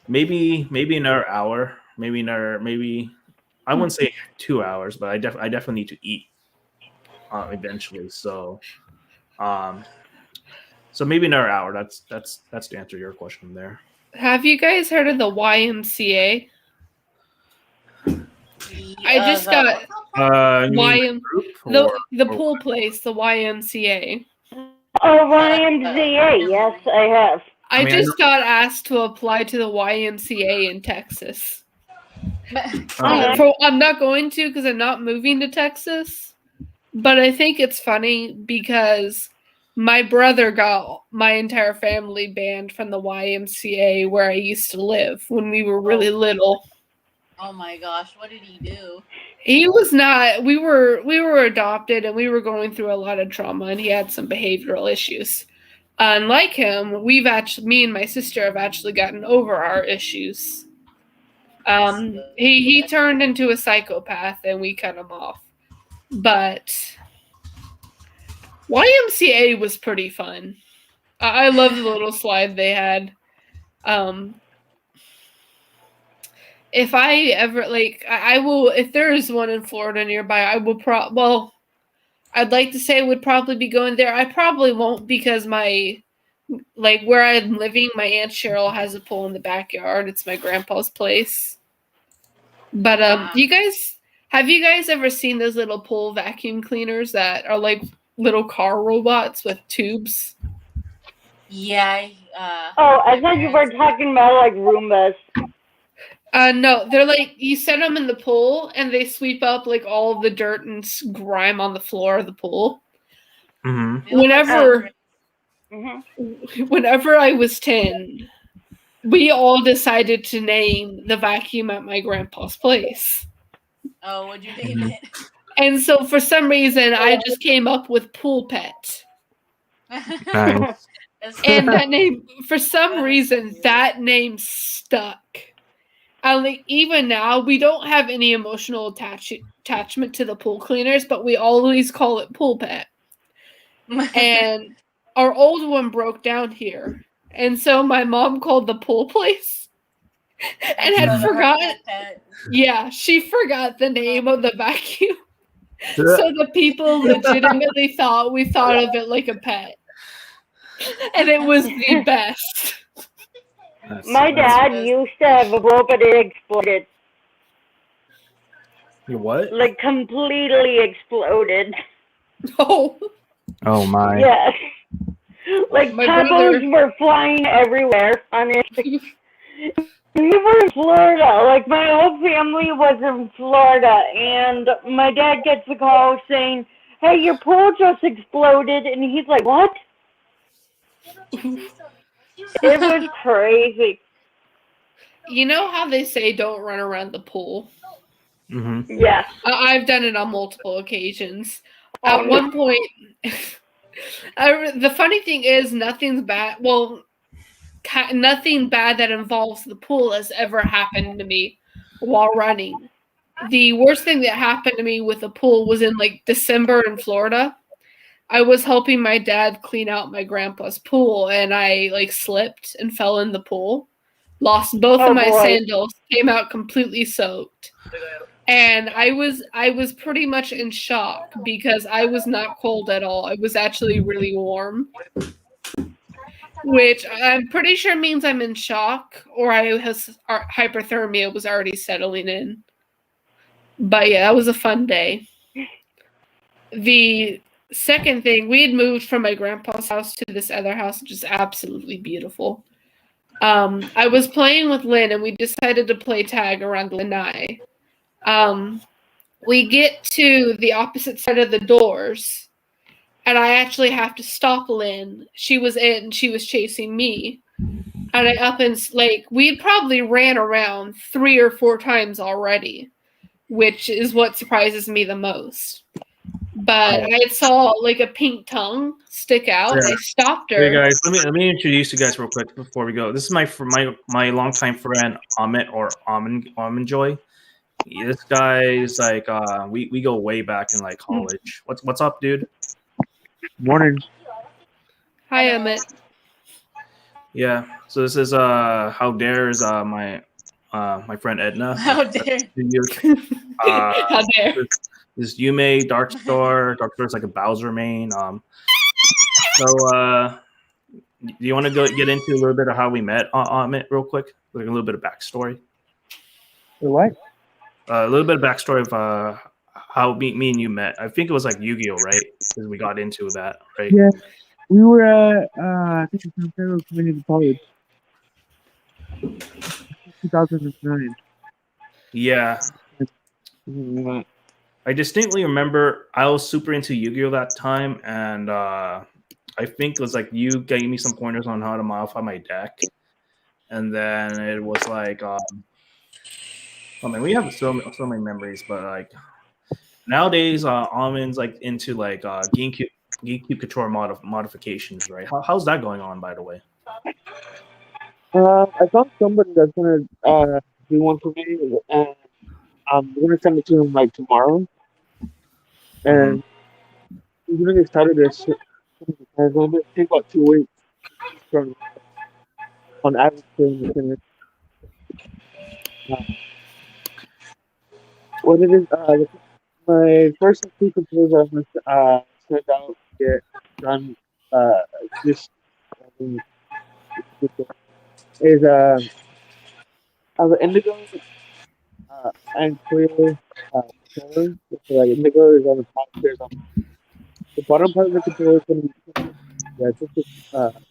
Maybe another hour. Maybe I wouldn't say 2 hours, but I definitely need to eat eventually. So maybe another hour. That's to answer your question there. Have you guys heard of the YMCA? I just got the pool place, the YMCA. Oh, YMCA. Yes, I have. I just got asked to apply to the YMCA in Texas. I'm not going to because I'm not moving to Texas. But I think it's funny because my brother got my entire family banned from the YMCA where I used to live when we were really little. Oh my gosh, what did he do? He was not. We were adopted and we were going through a lot of trauma and he had some behavioral issues. Unlike him, me and my sister have actually gotten over our issues. He turned into a psychopath and we cut him off. But YMCA was pretty fun. I love the little slide they had. If I ever I will, if there is one in Florida nearby, I will I'd like to say I would probably be going there. I probably won't because where I'm living, my Aunt Cheryl has a pool in the backyard. It's my grandpa's place. But have you guys ever seen those little pool vacuum cleaners that are like little car robots with tubes? Yeah. Oh, I my thought you were parents- talking about like Roombas. No, they're like you set them in the pool and they sweep up like all the dirt and grime on the floor of the pool. Mm-hmm. they look like Whenever- secret- Whenever I was 10, we all decided to name the vacuum at my grandpa's place. Oh, what'd you name Mhm. it? And so for some reason, I just came up with Pool Pet. Nice. That's And cute. that name, for some That is reason, cute. that name stuck. And like, even now, we don't have any emotional attachment to the pool cleaners, but we always call it Pool Pet. And our old one broke down here. And so my mom called the pool place and had Instead of her forgotten. pet. Yeah, she forgot the name of the vacuum. So the people legitimately thought we thought of it like a pet. And it was the best. My dad used to have a boat, but it exploded. Your what? Like, completely exploded. Oh, Oh my. Yes. Like, My tacos brother- were flying everywhere on it. We were in Florida. Like, my whole family was in Florida, and my dad gets a call saying, "Hey, your pool just exploded," and he's like, "What?" It was crazy. you know how they say don't run around the pool? Mm-hmm. Yes. I've done it on multiple occasions. Oh, At one point, the funny thing is, nothing's bad. Well, nothing bad that involves the pool has ever happened to me while running. The worst thing that happened to me with the pool was in like December in Florida. I was helping my dad clean out my grandpa's pool and I like slipped and fell in the pool. Lost both Oh, of my boy. sandals, came out completely soaked. And I was pretty much in shock because I was not cold at all. I was actually really warm. Which I'm pretty sure means I'm in shock or hyperthermia was already settling in. But yeah, that was a fun day. The second thing, we had moved from my grandpa's house to this other house, which is absolutely beautiful. I was playing with Lynn and we decided to play tag around Lynn and I. We get to the opposite side of the doors and I actually have to stop Lynn. She was in, she was chasing me. And I up and like we probably ran around 3 or 4 times already, which is what surprises me the most. But I saw like a pink tongue stick out. Yeah. I stopped her. Hey guys, let me introduce you guys real quick before we go. This is my longtime friend Amit or Almond Joy. This guy is like we go way back in like college. What's up, dude? Morning. Hi, Emmett. Yeah. So this is how dare is my friend Edna. How dare. How dare. This Yume Darkstar. Darkstar is like a Bowser main. So do you want to get into a little bit of how we met on it real quick? Like a little bit of backstory. What? A little bit of backstory of how me and you met. I think it was like Yu-Gi-Oh, right? Because we got into that, right? Yeah. We were at, I think it's in Federal Community College. 2009. Yeah. Mhm. I distinctly remember I was super into Yu-Gi-Oh that time, and I think it was like you gave me some pointers on how to modify my deck, and then it was like, I mean, we have so many memories, but like nowadays, Almond's like into like GameCube controller modifications, right? How's that going on, by the way? I found somebody that's gonna do one for me, and I'm gonna send it to him like tomorrow. And he's gonna get started this. It's gonna take about 2 weeks from on average to finish. What it is, my first two controls I must send out get done this is I have an indigo and clear controller. So like indigo is on the top, there's on the bottom part of the controller is gonna be Yeah, just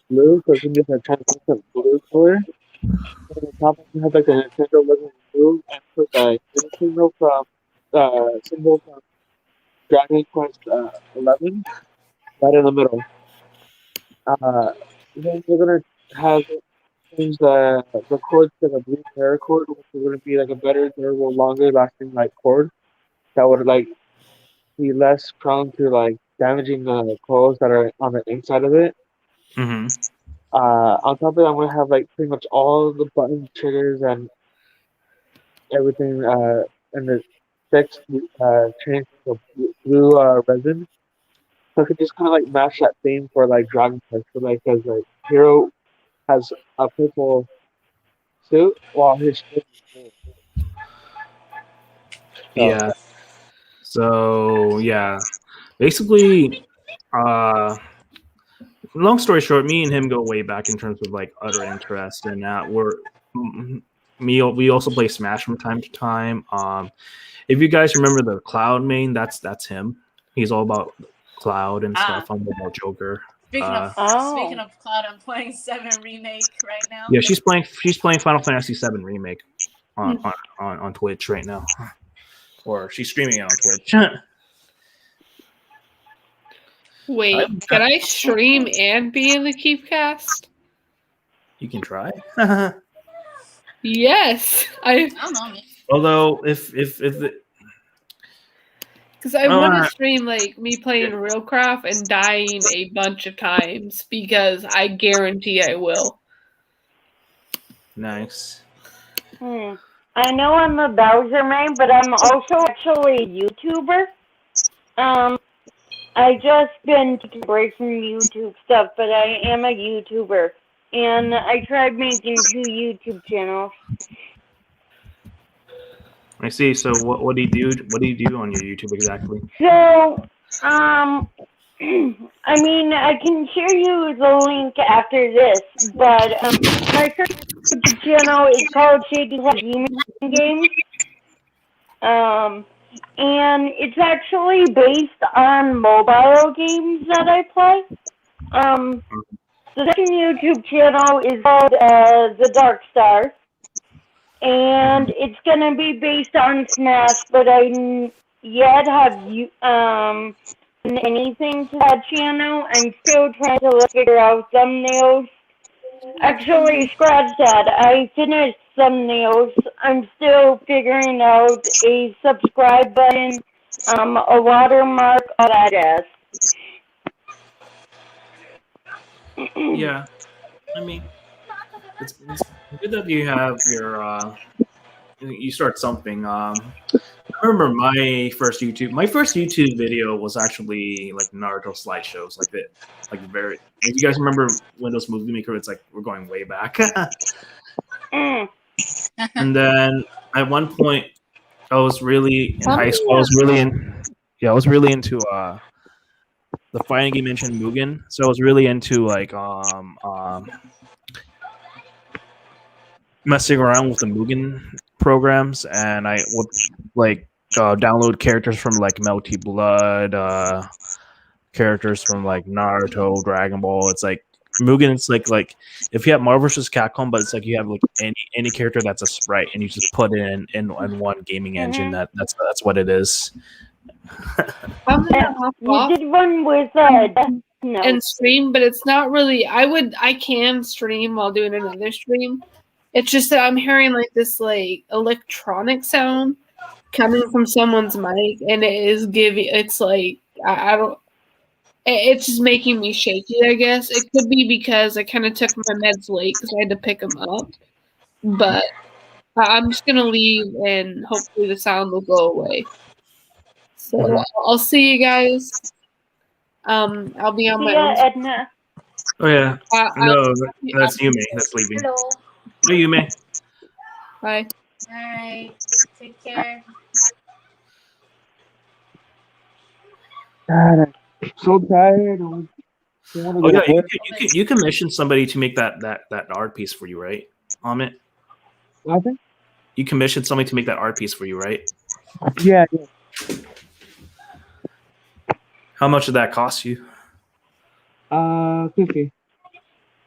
blue, so it's gonna be like a translucent blue color. And on top of it has like the Nintendo logo blue and put the symbol from Dragon Quest 11 right in the middle. Then we're gonna have change the cord to the blue paracord, which is gonna be like a better, durable, longer lasting like cord that would like be less prone to like damaging the clothes that are on the inside of it. Mm-hmm. On top of it, I'm gonna have like pretty much all the button triggers and everything and the text changed to blue resin. So I could just kind of like match that theme for like Dragon Quest, for like because like Hero has a purple suit while his shirt is blue. So Yeah. So yeah, basically, long story short, me and him go way back in terms of like utter interest, and we also play Smash from time to time. If you guys remember the Cloud main, that's him. He's all about Cloud and stuff. I'm all about Joker. Speaking of Cloud, I'm playing 7 Remake right now. Yeah, she's playing Final Fantasy VII Remake on Twitch right now, or she's streaming it on Twitch. Wait, can I stream and be in the Kiefcast? You can try. Yes, I don't know. Although if because I want to stream like me playing Realcraft and dying a bunch of times, because I guarantee I will. Nice. I know I'm a Bowser main, but I'm also actually a YouTuber. I just been taking a break from YouTube stuff, but I am a YouTuber, and I tried making 2 YouTube channels. I see. So what do you do? What do you do on your YouTube exactly? So, I mean, I can share you the link after this, but my first YouTube channel is called Shaky Gaming Games. And it's actually based on mobile games that I play. The second YouTube channel is called The Dark Star, and it's gonna be based on Smash, but I yet have anything to that channel. I'm still trying to figure out thumbnails. Actually, scratch that. I finished thumbnails. I'm still figuring out a subscribe button, a watermark, all that jazz. Yeah, I mean, it's good that you have your you start something. I remember my first YouTube video was actually like Naruto slideshows, like that, like very. If you guys remember Windows Movie Maker, it's like we're going way back. And then at one point, I was really in high school. I was really into the fighting game mentioned Mugen. So I was really into like messing around with the Mugen programs, and I would like download characters from like Melty Blood, characters from like Naruto, Dragon Ball. It's like Mugen. It's like if you have Marvel vs. Capcom, but it's like you have like any character that's a sprite, and you just put it in one gaming engine. That's what it is. I'm gonna hop off You did one with Death Note. and stream, but it's not really. I can stream while doing another stream. It's just that I'm hearing like this like electronic sound coming from someone's mic, and it is giving. It's like I don't. It's just making me shaky. I guess it could be because I kind of took my meds late because I had to pick them up. But I'm just gonna leave, and hopefully the sound will go away. So I'll see you guys. I'll be on my own. Edna. Oh yeah, no, that's Yume. That's leaving. Hello. Hey, Yume. Bye. Alright. Take care. God, I'm so tired. Oh yeah, you commissioned somebody to make that art piece for you, right, Amit? Nothing? You commissioned somebody to make that art piece for you, right? Yeah. How much did that cost you? 50.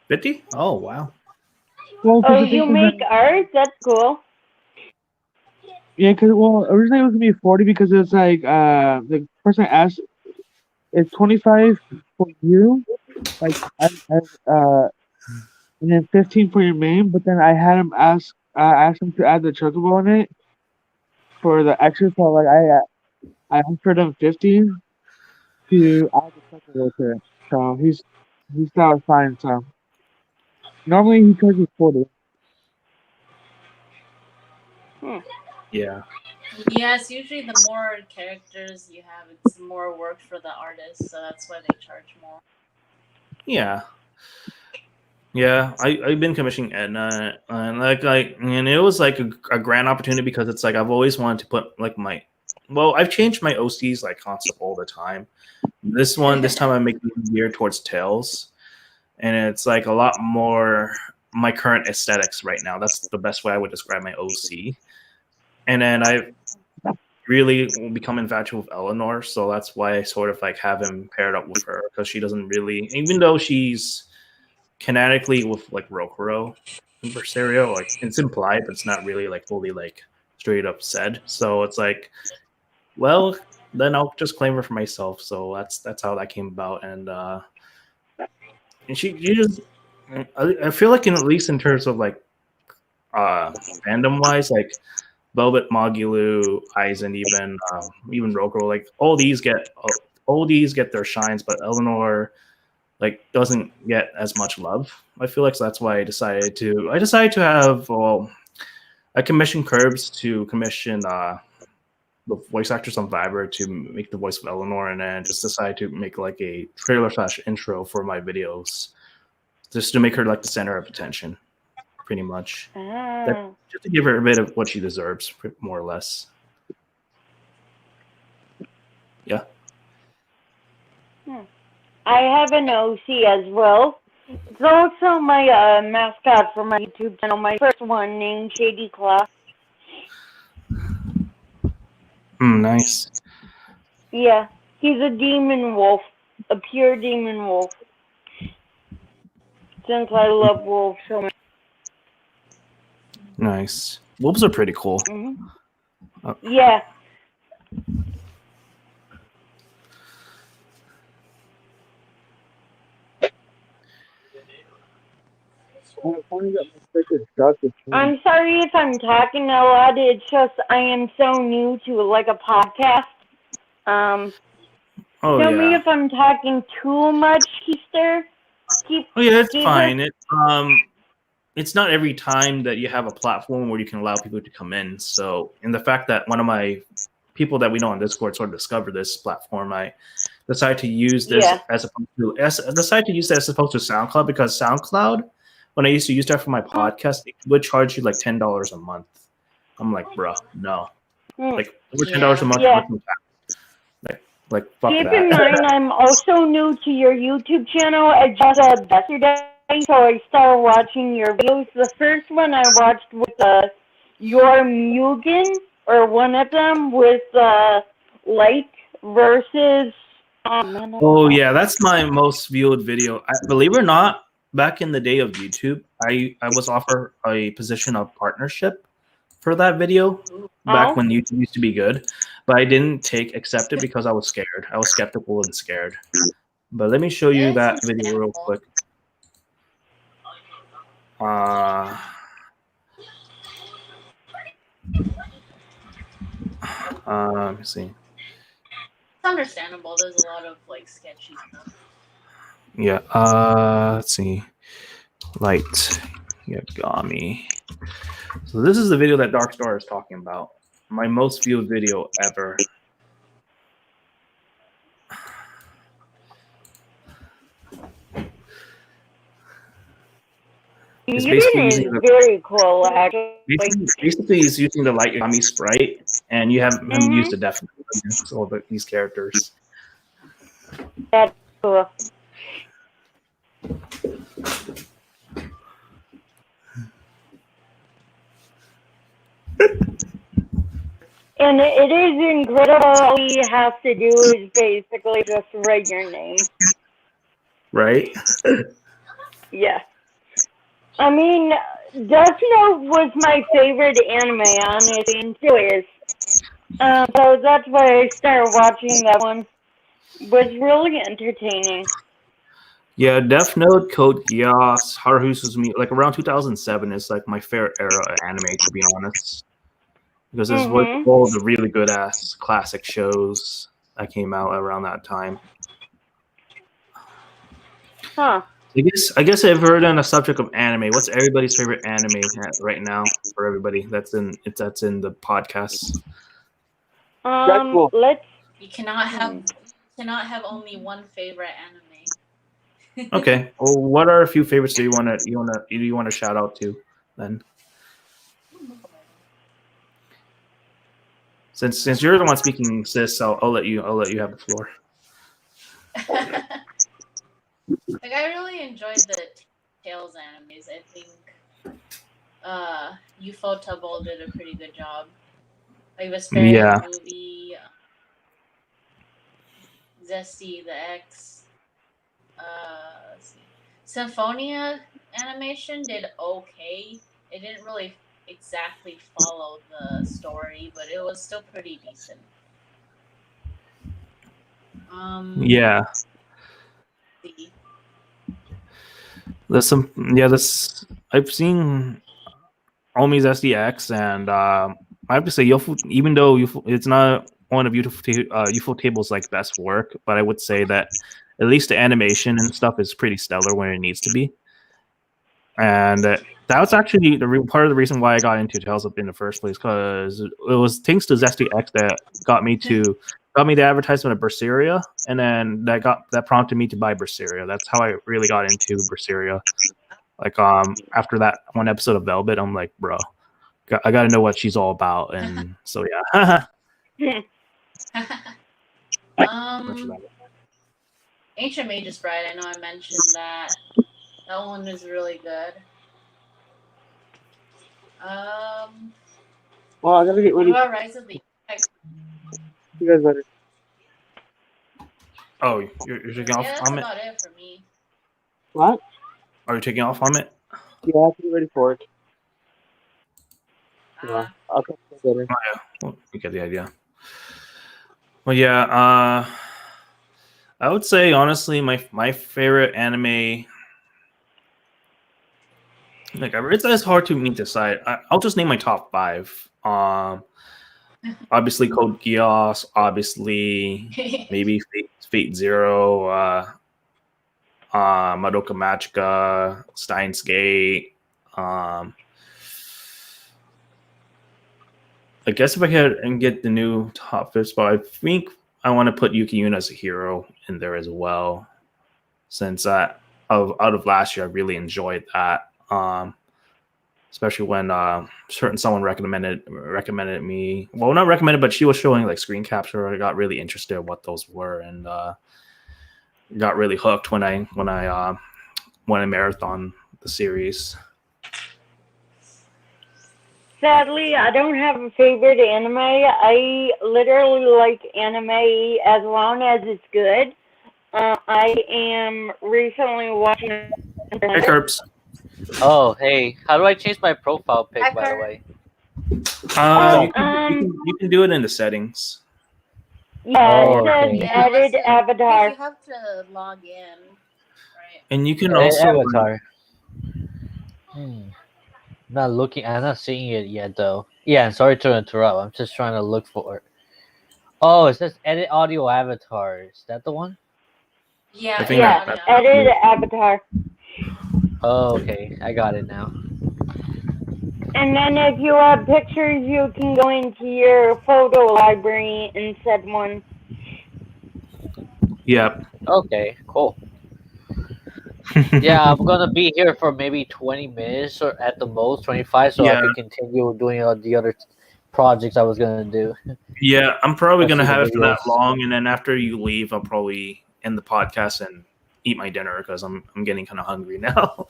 50? Oh, wow. Well, Oh, because the thing you is make that, art? That's cool. yeah, because well, originally it was gonna be 40 because it's like the person I asked is 25 for you, like and then 15 for your main. But then I had him ask him to add the chocobo in it for the extra. So like I offered him 50 to add the chocobo to it. So he's that was fine. So normally he charges 40. Yeah. Yes, usually the more characters you have, it's more work for the artist, so that's why they charge more. Yeah. Yeah, I've been commissioning Edna, and and it was like a grand opportunity because it's like I've always wanted to put like I've changed my OCs like concept all the time. This time I'm making it geared towards Tails, and it's like a lot more my current aesthetics right now. That's the best way I would describe my OC. And then I really become infatuated with Eleanor, so that's why I sort of like have him paired up with her because she doesn't really, even though she's canonically with like Rokuro in Berseria, like it's implied, but it's not really like fully like straight up said. So it's like, well, then I'll just claim her for myself. So that's how that came about, and she just, I feel like at least in terms of like fandom wise, like Velvet Magulu, Aizen, even Rokuro, like all these get their shines, but Eleanor like doesn't get as much love. I feel like so that's why I decided to have I commissioned Curbs to commission the voice actors on Viber to make the voice of Eleanor, and then just decided to make like a trailer / intro for my videos, just to make her like the center of attention, pretty much. Just to give her a bit of what she deserves, more or less. Yeah. I have an OC as well. It's also my mascot for my YouTube channel, my first one named Shady Claw. Nice. Yeah, he's a demon wolf, a pure demon wolf. Since I love wolves so much. Nice. Wolves are pretty cool. Mm-hmm. Yeah. I'm sorry if I'm talking a lot. It's just I am so new to like a podcast. Tell me if I'm talking too much, Keister. It's fine. It's not every time that you have a platform where you can allow people to come in. So, in the fact that one of my people that we know on Discord sort of discovered this platform, I decided to use this as opposed to SoundCloud, because SoundCloud, when I used to use that for my podcast, it would charge you like $10 a month. I'm like, bruh, no, like over $10 a month. Yeah. Like fuck Keep that. in mind, I'm also new to your YouTube channel. I just yesterday, so I started watching your videos. The first one I watched was your Mugen, or one of them with Light versus. Oh yeah, that's my most viewed video. Believe it or not, back in the day of YouTube, I was offered a position of partnership for that video back when YouTube used to be good, but I didn't accept it because I was scared. I was skeptical and scared. But let me show you that video real quick. Let me see. It's understandable. There's a lot of like sketchy stuff. Yeah. Let's see. Light Yagami. So this is the video that Dark Star is talking about. My most viewed video ever. It's very cool, actually. Basically, he's using the Light Yagami sprite, and you have him use the definitely all these characters. That's cool. And it is incredible. All you have to do is basically just write your name. right? Yeah. I mean, Death Note was my favorite anime, honestly, until is. So that's why I started watching that one. Was really entertaining. Yeah, Death Note, Code Geass, Haruhi Suzumiya, like around 2007 is like my favorite era of anime, to be honest. Because it's what Mhm. all the really good ass classic shows that came out around that time. Huh. I guess if we're on the subject of anime, what's everybody's favorite anime right now for everybody that's in the podcast? Deadpool. Let's. You cannot have only one favorite anime. Okay. Well, what are a few favorites that you want to shout out to then? Since you're the one speaking, sis, I'll let you have the floor. Like, I really enjoyed the Tales animes. I think Ufotable did a pretty good job. Like Vesperia Yeah. movie, Zesty the X, let's see. Symphonia animation did okay. It didn't really exactly follow the story, but it was still pretty decent. Yeah. See. There's some. Yeah. I've seen Omi's SDX, and I have to say, even though it's not one of Ufotable's like best work, but I would say that at least the animation and stuff is pretty stellar when it needs to be. And that was actually part of the reason why I got into Tales Up in the first place, because it was thanks to Zesty X that got me the advertisement of Berseria, and then that prompted me to buy Berseria. That's how I really got into Berseria. Like after that one episode of Velvet, I'm like, bro, I got to know what she's all about, and so yeah. Ancient Mage's Bride. I know I mentioned that. That one is really good. Well, I gotta get What ready. about Rise of the You guys better. Oh, you're taking off Yeah, that's on it? about it for me. What? Are you taking off on it? Yeah, I have to get ready for it. Yeah, I'll catch you later. Well, you get the idea. Well, yeah. I would say honestly, my favorite anime. Like, it's hard to me to decide. I'll just name my top 5. Obviously Code Geass. Obviously, maybe Fate Zero. Madoka Magica. Steins Gate. I guess if I could and get the new top 5 spot, I think I want to put Yuki Yuna as a hero in there as well. Since out of last year, I really enjoyed that. Especially when someone recommended me. Well, not recommended, but she was showing like screen capture. I got really interested in what those were, and got really hooked when I marathon the series. Sadly, I don't have a favorite anime. I literally like anime as long as it's good. I am recently watching. Hey, Curbs. Oh, hey. How do I change my profile pic, by the way? You can do it in the settings. Yeah, Oh, it says okay. edit avatar. You have to log in, right? And you can Edit also avatar. Not looking. I'm not seeing it yet, though. Yeah, I'm sorry to interrupt. I'm just trying to look for it. Oh, it says edit audio avatar. Is that the one? Yeah, I think Yeah, edit avatar. Oh, okay. I got it now. And then if you have pictures, you can go into your photo library and set one. Yeah. Okay, cool. Yeah, I'm gonna be here for maybe 20 minutes or at the most 25, so I can continue doing all the other projects I was gonna do. Yeah, I'm probably gonna Especially have the it for that videos. long, and then after you leave, I'll probably end the podcast and eat my dinner because I'm getting kind of hungry now.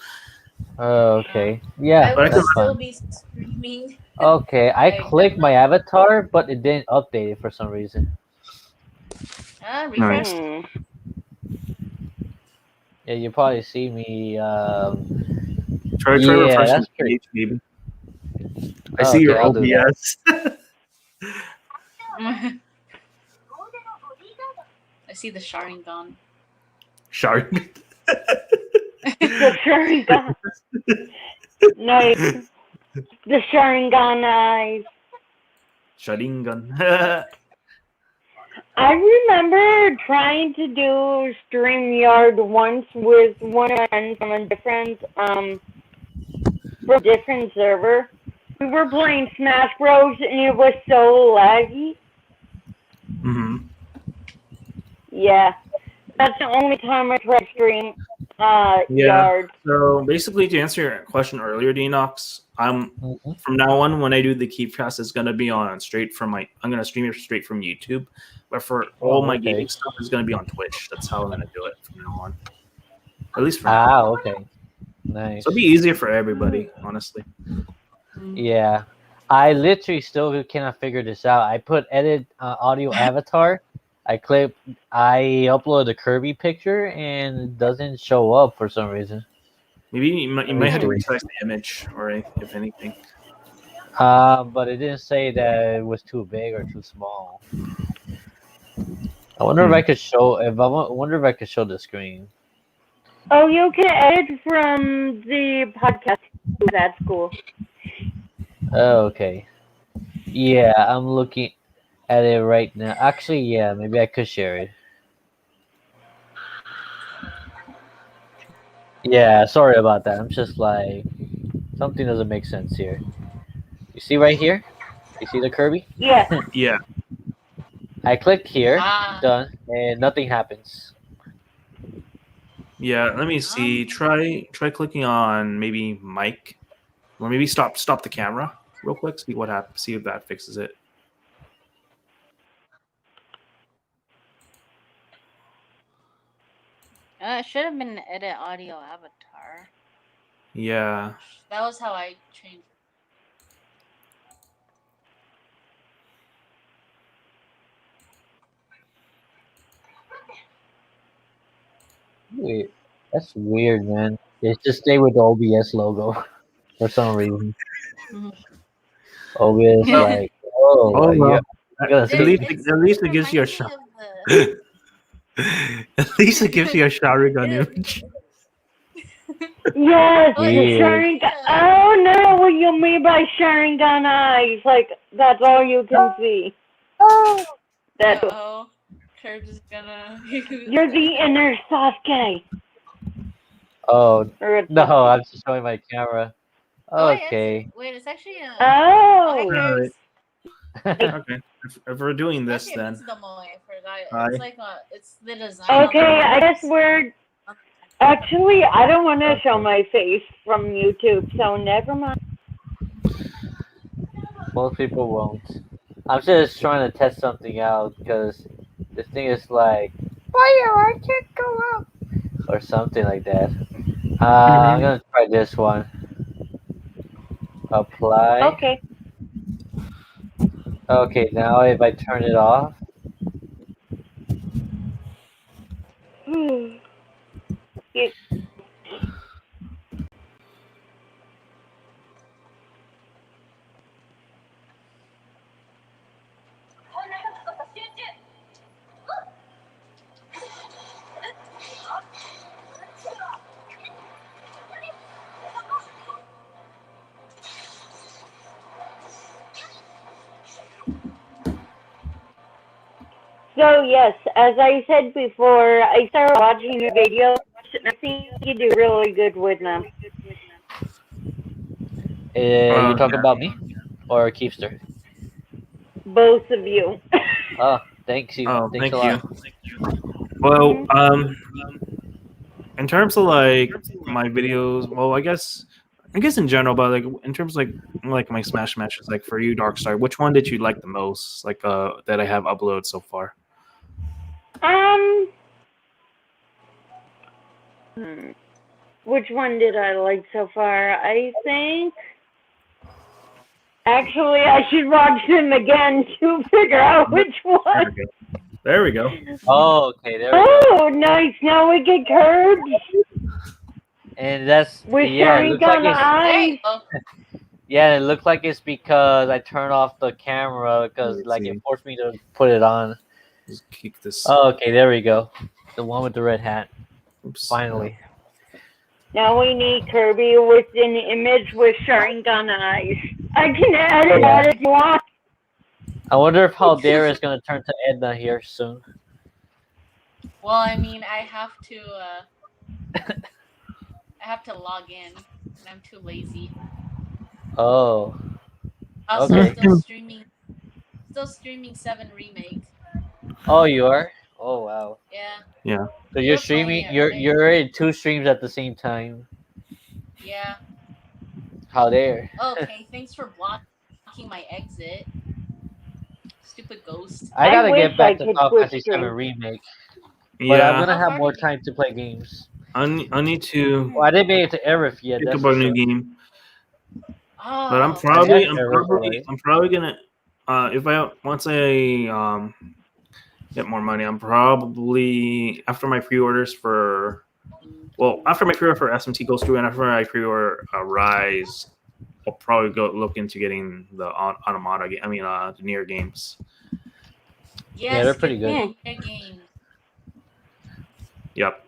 Oh, okay. Yeah, I But I will can- still be streaming. okay. I clicked my avatar, but it didn't update it for some reason. Refresh. Nice. Yeah, you probably see me. Try Yeah, refreshing that's the pretty. page, maybe. I Oh, see okay, your I'll do that. OBS. I see the Sharingan. Shark. The Sharingan. Nice. The Sharingan eyes. Sharingan. I remember trying to do StreamYard once with one of my friends from a different server. We were playing Smash Bros. And it was so laggy. hmm Yeah. That's the only time I tried stream Yeah. yard. So basically, to answer your question earlier, Denox, Mhm. from now on when I do the Kiefcast, it's gonna be on straight from I'm gonna stream it straight from YouTube. But for all my okay. gaming stuff, is gonna be on Twitch. That's how I'm gonna do it from now on. At least for now. Ah, okay. Nice. So it'll be easier for everybody, honestly. Yeah. I literally still cannot figure this out. I put edit audio avatar. I upload the Kirby picture and it doesn't show up for some reason. Maybe you might Let me have to see. resize the image, or if anything. But it didn't say that it was too big or too small. I wonder if I could show. Wonder if I could show the screen. Oh, you can edit from the podcast. That's cool. Oh, okay. Yeah, I'm looking at it right now. Actually, yeah, maybe I could share it. Yeah, sorry about that. I'm just like something doesn't make sense here. You see right here? You see the Kirby? Yeah. Yeah. I click here, Ah. done, and nothing happens. Yeah, let me see. Try clicking on maybe mic, or maybe stop the camera real quick. See what happens. See if that fixes it. It should have been edit audio avatar. Yeah. That was how I changed. Weird. That's weird, man. It's just stay with the OBS logo for some reason. OBS, like, Oh, well. yeah. At least it gives you a shot. At least it gives you a Sharingan image. Yes, the Weird. Sharingan. Oh no, what you mean by Sharingan eyes? Like, that's all you can see. That's Uh-oh. Curbs is gonna. You're the inner Sasuke. Oh, Or no, I'm just showing my camera. Okay. Wait, it's actually a. Oh. Curbs. Okay. If we're doing this, Actually, then. it's the Moe. I forgot. Hi. It's like it's the design. Okay, I guess we're. Actually, I don't want to show my face from YouTube, so never mind. Most people won't. I'm just trying to test something out because this thing is like, fire, I can't go out, or something like that. I'm gonna try this one. Apply. Okay. Okay, now if I turn it off. So yes, as I said before, I started watching your videos, and I think you do really good with them. You talk about me or Keefster? Both of you. Oh, thanks you. Oh, Thanks thank a lot. you. Well, in terms of like my videos, well, I guess in general, but like in terms of like my Smash matches, like for you, Darkstar, which one did you like the most? Like that I have uploaded so far. Which one did I like so far? I think. Actually, I should watch them again to figure out which one. There we go. Oh, okay, there we go. Oh, nice. Now we get curbs And that's with yeah, it looks like Sharingan it's There you eyes. go. yeah, it looks like it's because I turned off the camera because Let's like see. it forced me to put it on. Just kick this. Oh, okay, there we go. The one with the red hat. Oops. Finally. Now we need Kirby with an image with Sharingan eyes. I can edit Yeah. that if you want. I wonder if Haldera is gonna turn to Edna here soon. Well, I mean, I have to log in, and I'm too lazy. Oh. Also, Okay. still streaming 7 Remake. Oh, you are? Oh wow. Yeah, So you're We're streaming. playing it, You're in 2 streams at the same time. yeah. Haldera. Okay, thanks for blocking my exit. Stupid ghost. I gotta wish get back I to could Final switch Fantasy 7 streams. remake, but I'm Yeah, gonna How have far more did you- time to play games. I need to Well, I didn't make it to Aerith yet. pick That's up a for new sure. game, Oh, but I'm I probably have Aerith already. I'm probably gonna if I once I get more money, I'm probably after my pre-orders for after my pre-order for SMT goes through and after my pre-order Rise, I'll probably go look into getting the Automata game. I mean the Nier games. yes, they're pretty get good. the game. Yep,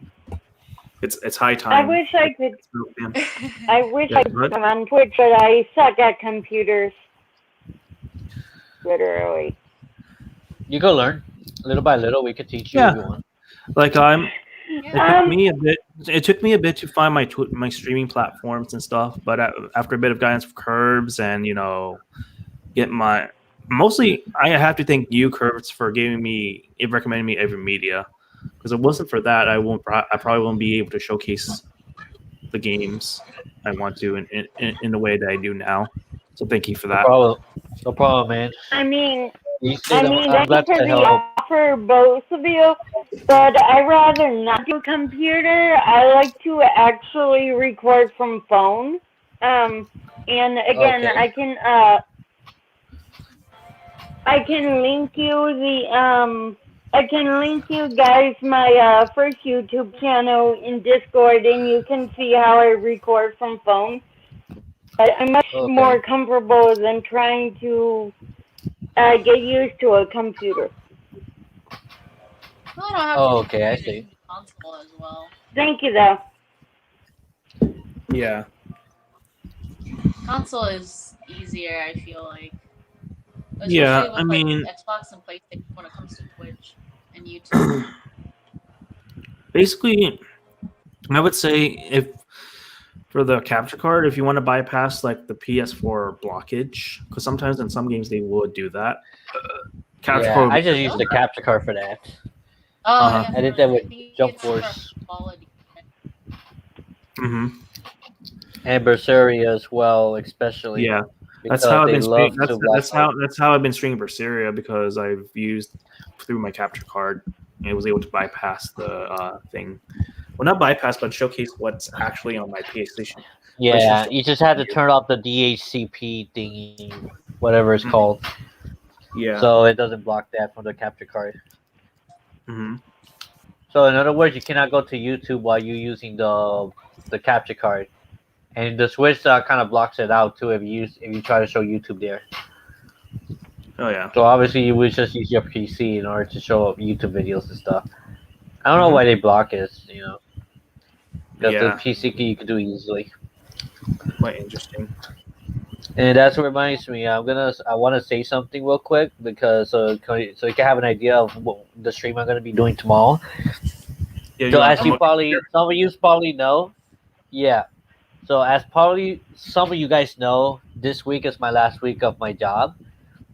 it's high I time. wish I could. Yeah. I wish Yeah, I could what? come on Twitch, but I suck at computers. Literally. You go learn little by little. We could teach you Yeah. if you want. Like it took me a bit. It took me a bit to find my streaming platforms and stuff. But after a bit of guidance from Curbs and get my mostly, I have to thank you, Curbs, for recommending me every media. Because if it wasn't for that, I probably won't be able to showcase the games I want to in the way that I do now. So thank you for that. No problem, man. I mean, You said I'm thanks glad for to the help. offer, both of you. But I rather not do a computer. I like to actually record from phone. And again, Okay. I can link you I can link you guys my first YouTube channel in Discord, and you can see how I record from phone. But I'm much more comfortable than trying to get used to a computer. Well, I don't have Oh, to okay, I do see. console as well. Thank you, though. Yeah. Console is easier, I feel like. Especially Yeah, with, I mean, Xbox and PlayStation when it comes to Twitch and YouTube. basically, I would say if for the capture card, if you want to bypass like the PS4 blockage, because sometimes in some games they would do that. Capture Yeah, card. I just used the capture card for that. Oh, Uh-huh. yeah, I did that with think Jump it's for Force quality. Mm-hmm. and Berseria as well, especially. Yeah, because that's how I've they been love streaming. to That's blast how I've been streaming Berseria because I've used through my capture card. And I was able to bypass the thing. Well, not bypass, but showcase what's actually on my PlayStation. Yeah, you just had to turn off the DHCP thingy, whatever it's called. Yeah. So it doesn't block that from the capture card. Mm-hmm. So in other words, you cannot go to YouTube while you're using the capture card, and the Switch kind of blocks it out too if you try to show YouTube there. Oh yeah. So obviously you would just use your PC in order to show up YouTube videos and stuff. I don't know why they block it, because the PC key you can do easily. Quite interesting. And that reminds me, I want to say something real quick because so you can have an idea of what the stream I'm gonna be doing tomorrow. Yeah, So as some of you probably know, yeah. So as probably some of you guys know, this week is my last week of my job,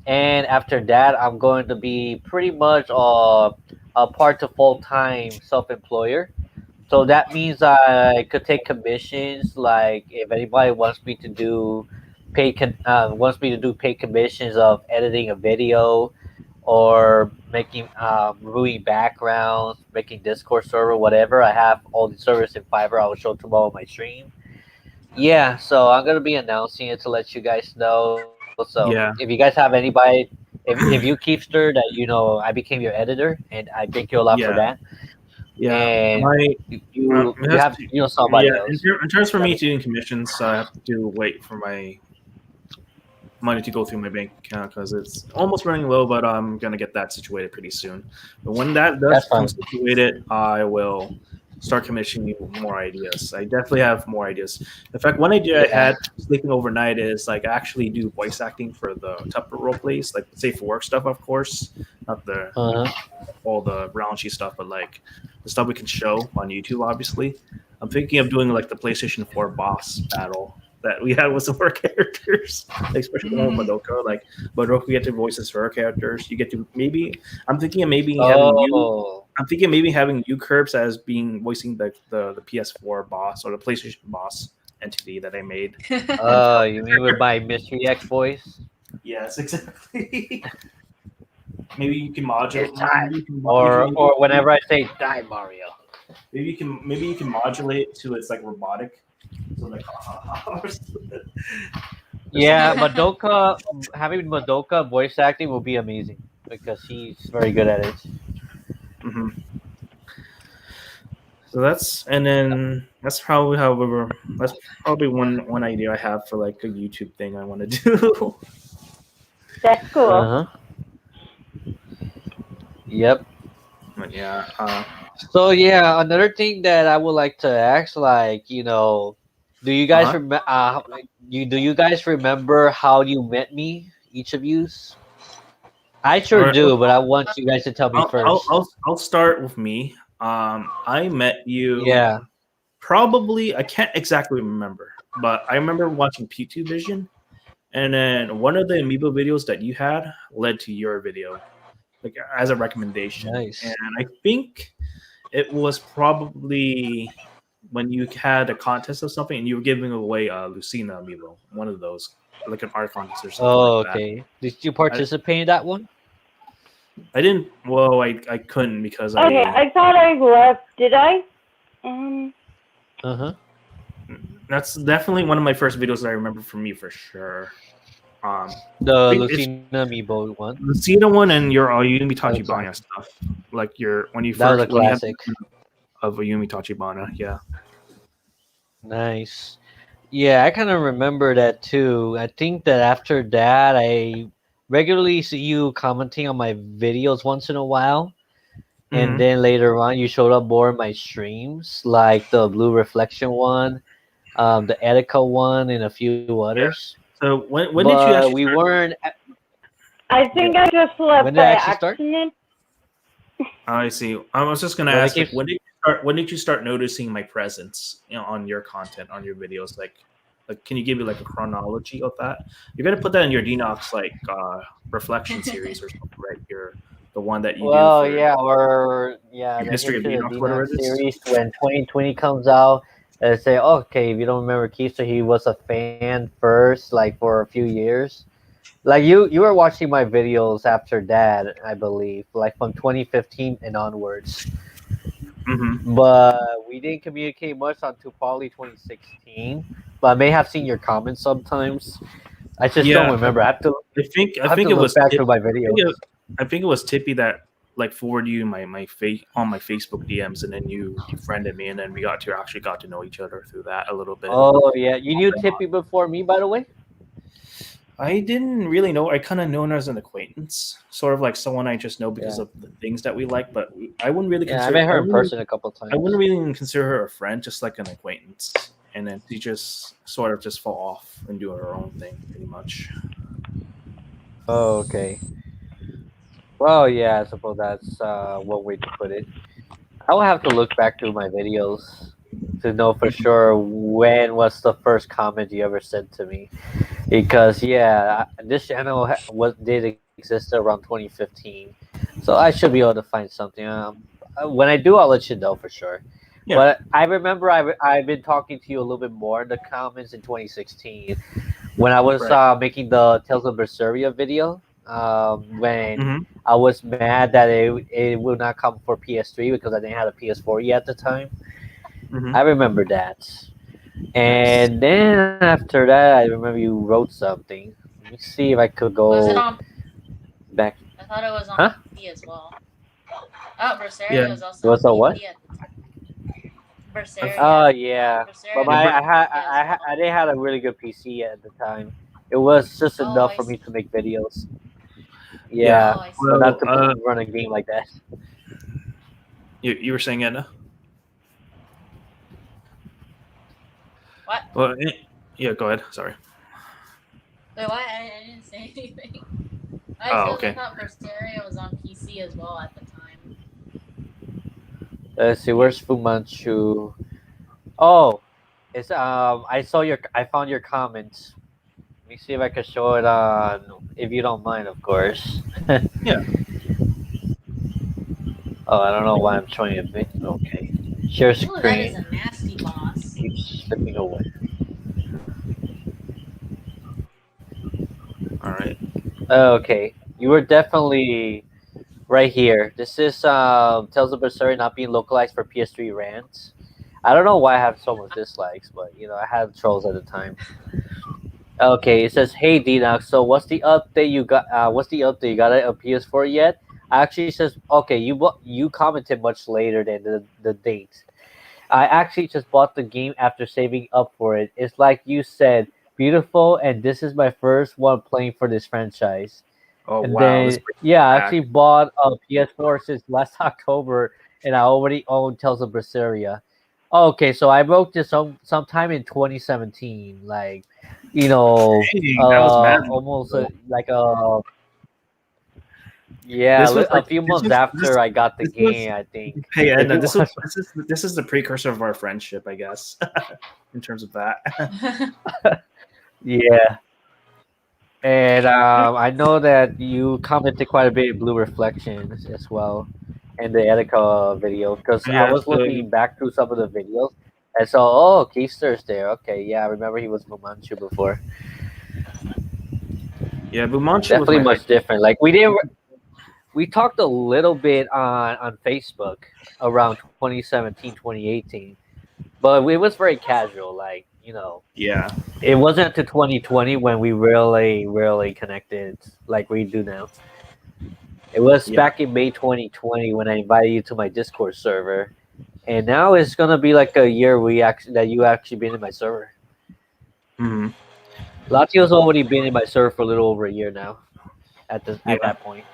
and after that, I'm going to be pretty much a part to full-time self-employer. So that means I could take commissions. Like if anybody wants me to do paid commissions of editing a video, or making reviewing backgrounds, making Discord server, whatever. I have all the servers in Fiverr. I will show tomorrow on my stream. Yeah, so I'm gonna be announcing it to let you guys know. So if you guys have if you Keefster that I became your editor, and I thank you a lot for Yeah. that. Yeah, And it you has have to- somebody yeah. else. In terms for me doing commissions, I have to wait for my money to go through my bank account because it's almost running low, but I'm gonna get that situated pretty soon. But when that does That's come fine. situated, I will start commissioning you more ideas. I definitely have more ideas. In fact, one idea I Yeah. had sleeping overnight is like actually do voice acting for the Tupper role plays, like safe for work stuff, of course, not the Uh-huh. all the raunchy stuff, but like the stuff we can show on YouTube. Obviously, I'm thinking of doing like the PlayStation 4 boss battle that we had with some of our characters, like, especially the one with Madoka. Like Madoka, you get to voices for her characters. You get to maybe. I'm thinking of maybe having you. Oh. I'm thinking maybe having you, Curbs, as being voicing the PS4 boss or the PlayStation boss entity that I made. You mean with my Mystery X voice? Yes, exactly. Maybe you can modulate. It's time. Maybe you can, Or whenever I say die Mario. maybe you can modulate to its like robotic. So like, Yeah, Madoka having Madoka voice acting will be amazing because she's very good at it. hmm So that's probably however that's probably one idea I have for like a YouTube thing I want to do. That's cool. Uh-huh. Yep. But yeah, So yeah, another thing that I would like to ask, like, do you guys remember? Do you guys remember how you met me? Each of yous? I sure all right, do, but I want you guys to tell me first. I'll start with me. I met you. Yeah. Probably I can't exactly remember, but I remember watching P2 Vision, and then one of the Amiibo videos that you had led to your video, like as a recommendation. Nice. And I think it was probably when you had a contest of something and you were giving away Lucina Amiibo, one of those, like an art contest or something Oh, like that. okay. Did you participate in that one? I didn't. Well, I couldn't because Okay, I thought I left. Did I? Uh-huh. That's definitely one of my first videos that I remember from me for sure. The Lucina Amiibo one. Lucina one and your Ayumi That was Tachibana stuff. Like when you That was first a classic. of Ayumi Tachibana, yeah. Nice. Yeah, I kind of remember that too. I think that after that, I regularly see you commenting on my videos once in a while. And Mhm. then later on, you showed up more in my streams, like the Blue Reflection one, the Etika one, and a few others. So when did you actually we start? weren't. I think I just left When did I by actually start? accident. I see. I was just gonna When I ask, like, keep- when did you start noticing my presence, on your content, on your videos? Like, can you give me like a chronology of that? You're gonna put that in your Denox reflection series or something, right? The one that you Well, do for yeah, or yeah, your the history of History of Denox, whatever Denox it is. series when 2020 comes out. Say, okay, if you don't remember Keith, he was a fan first, like for a few years. Like you were watching my videos after that, I believe, like from 2015 and onwards. Mm-hmm. But we didn't communicate much until probably 2016. But I may have seen your comments sometimes. I just Yeah, don't remember. I have to I think look it was back Tip- to my videos. I think it was Tippy that like forwarded you my face on my Facebook DMs, and then you friended me, and then we actually got to know each other through that a little bit. Oh yeah, you knew Tippy before me, by the way. I didn't really know. I kind of known her as an acquaintance, sort of like someone I just know because Yeah. of the things that we like. But I wouldn't really Yeah, I consider. met her in wouldn't- person a couple times. I wouldn't really even consider her a friend, just like an acquaintance. And then she just sort of just fall off and do her own thing, pretty much. Oh, okay. Well, yeah, I suppose that's one way to put it. I will have to look back through my videos to know for sure when was the first comment you ever sent to me. Because yeah, this channel did exist around 2015, so I should be able to find something. When I do, I'll let you know for sure. Yeah. But I remember I've been talking to you a little bit more in the comments in 2016 when I was Right. making the Tales of Berseria video. When Mhm. I was mad that it would not come for PS3 because I didn't have a PS4 yet at the time. Mhm. I remember that. And then after that, I remember you wrote something. Let me see if I could go. Was it on Back. I thought it was on Huh? PC as well. Oh, Berseria Yeah. was also What's on a what? PC at the time. Berseria. Oh yeah, but Berseria my was on I had PC as well. I didn't have a really good PC at the time. It was just Oh, enough I for me see. to make videos. Yeah. Yeah, Oh, I see. but not Well, to run a game like that. you were saying, Edna? What? Well, yeah, go ahead. Sorry. Wait, what? I didn't say anything. Oh, okay. I thought Berseria was on PC as well at the time. Let's see, where's Fu Manchu? Oh, it's I found your comments. Let me see if I can show it on, if you don't mind, of course. Yeah. Oh, I don't know why I'm showing a bit. Okay, share Ooh, that is screen. a nasty boss. Keeps slipping away. All right. Okay, you were definitely right here. This is Tales of Berseria not being localized for PS3 rants. I don't know why I have so much dislikes, but I had trolls at the time. Okay, it says, "Hey Dinox, so what's the update you got? What's the update? You got a PS4 yet?" Actually, says, "Okay, you commented much later than the date. I actually just bought the game after saving up for it. It's like you said, beautiful, and this is my first one playing for this franchise." Oh And wow. then, yeah, I actually bought a PS4 since last October, and I already own Tales of Berseria. Okay, so I wrote this sometime in 2017, like, Dang, that was mad. almost Though. like yeah, This was a like few months after I got the game, I think. Hey If Edna, you this want- is the precursor of our friendship, I guess, in terms of that. yeah. And I know that you commented quite a bit in Blue Reflections as well, and the Etika video, because I Yeah. was So, looking back through some of the videos, and so, oh, Keefster's there. Okay, yeah, I remember he was Fumanchu before. yeah, Bumanchu was Definitely my much different. Like we talked a little bit on Facebook around 2017, 2018, but it was very casual. Like yeah. it wasn't until 2020 when we really connected like we do now. It was Yeah. back in May 2020 when I invited you to my Discord server, and now it's gonna be like a year that you actually been in my server. Hmm. Latio's already been in my server for a little over a year now. At Yeah. that point,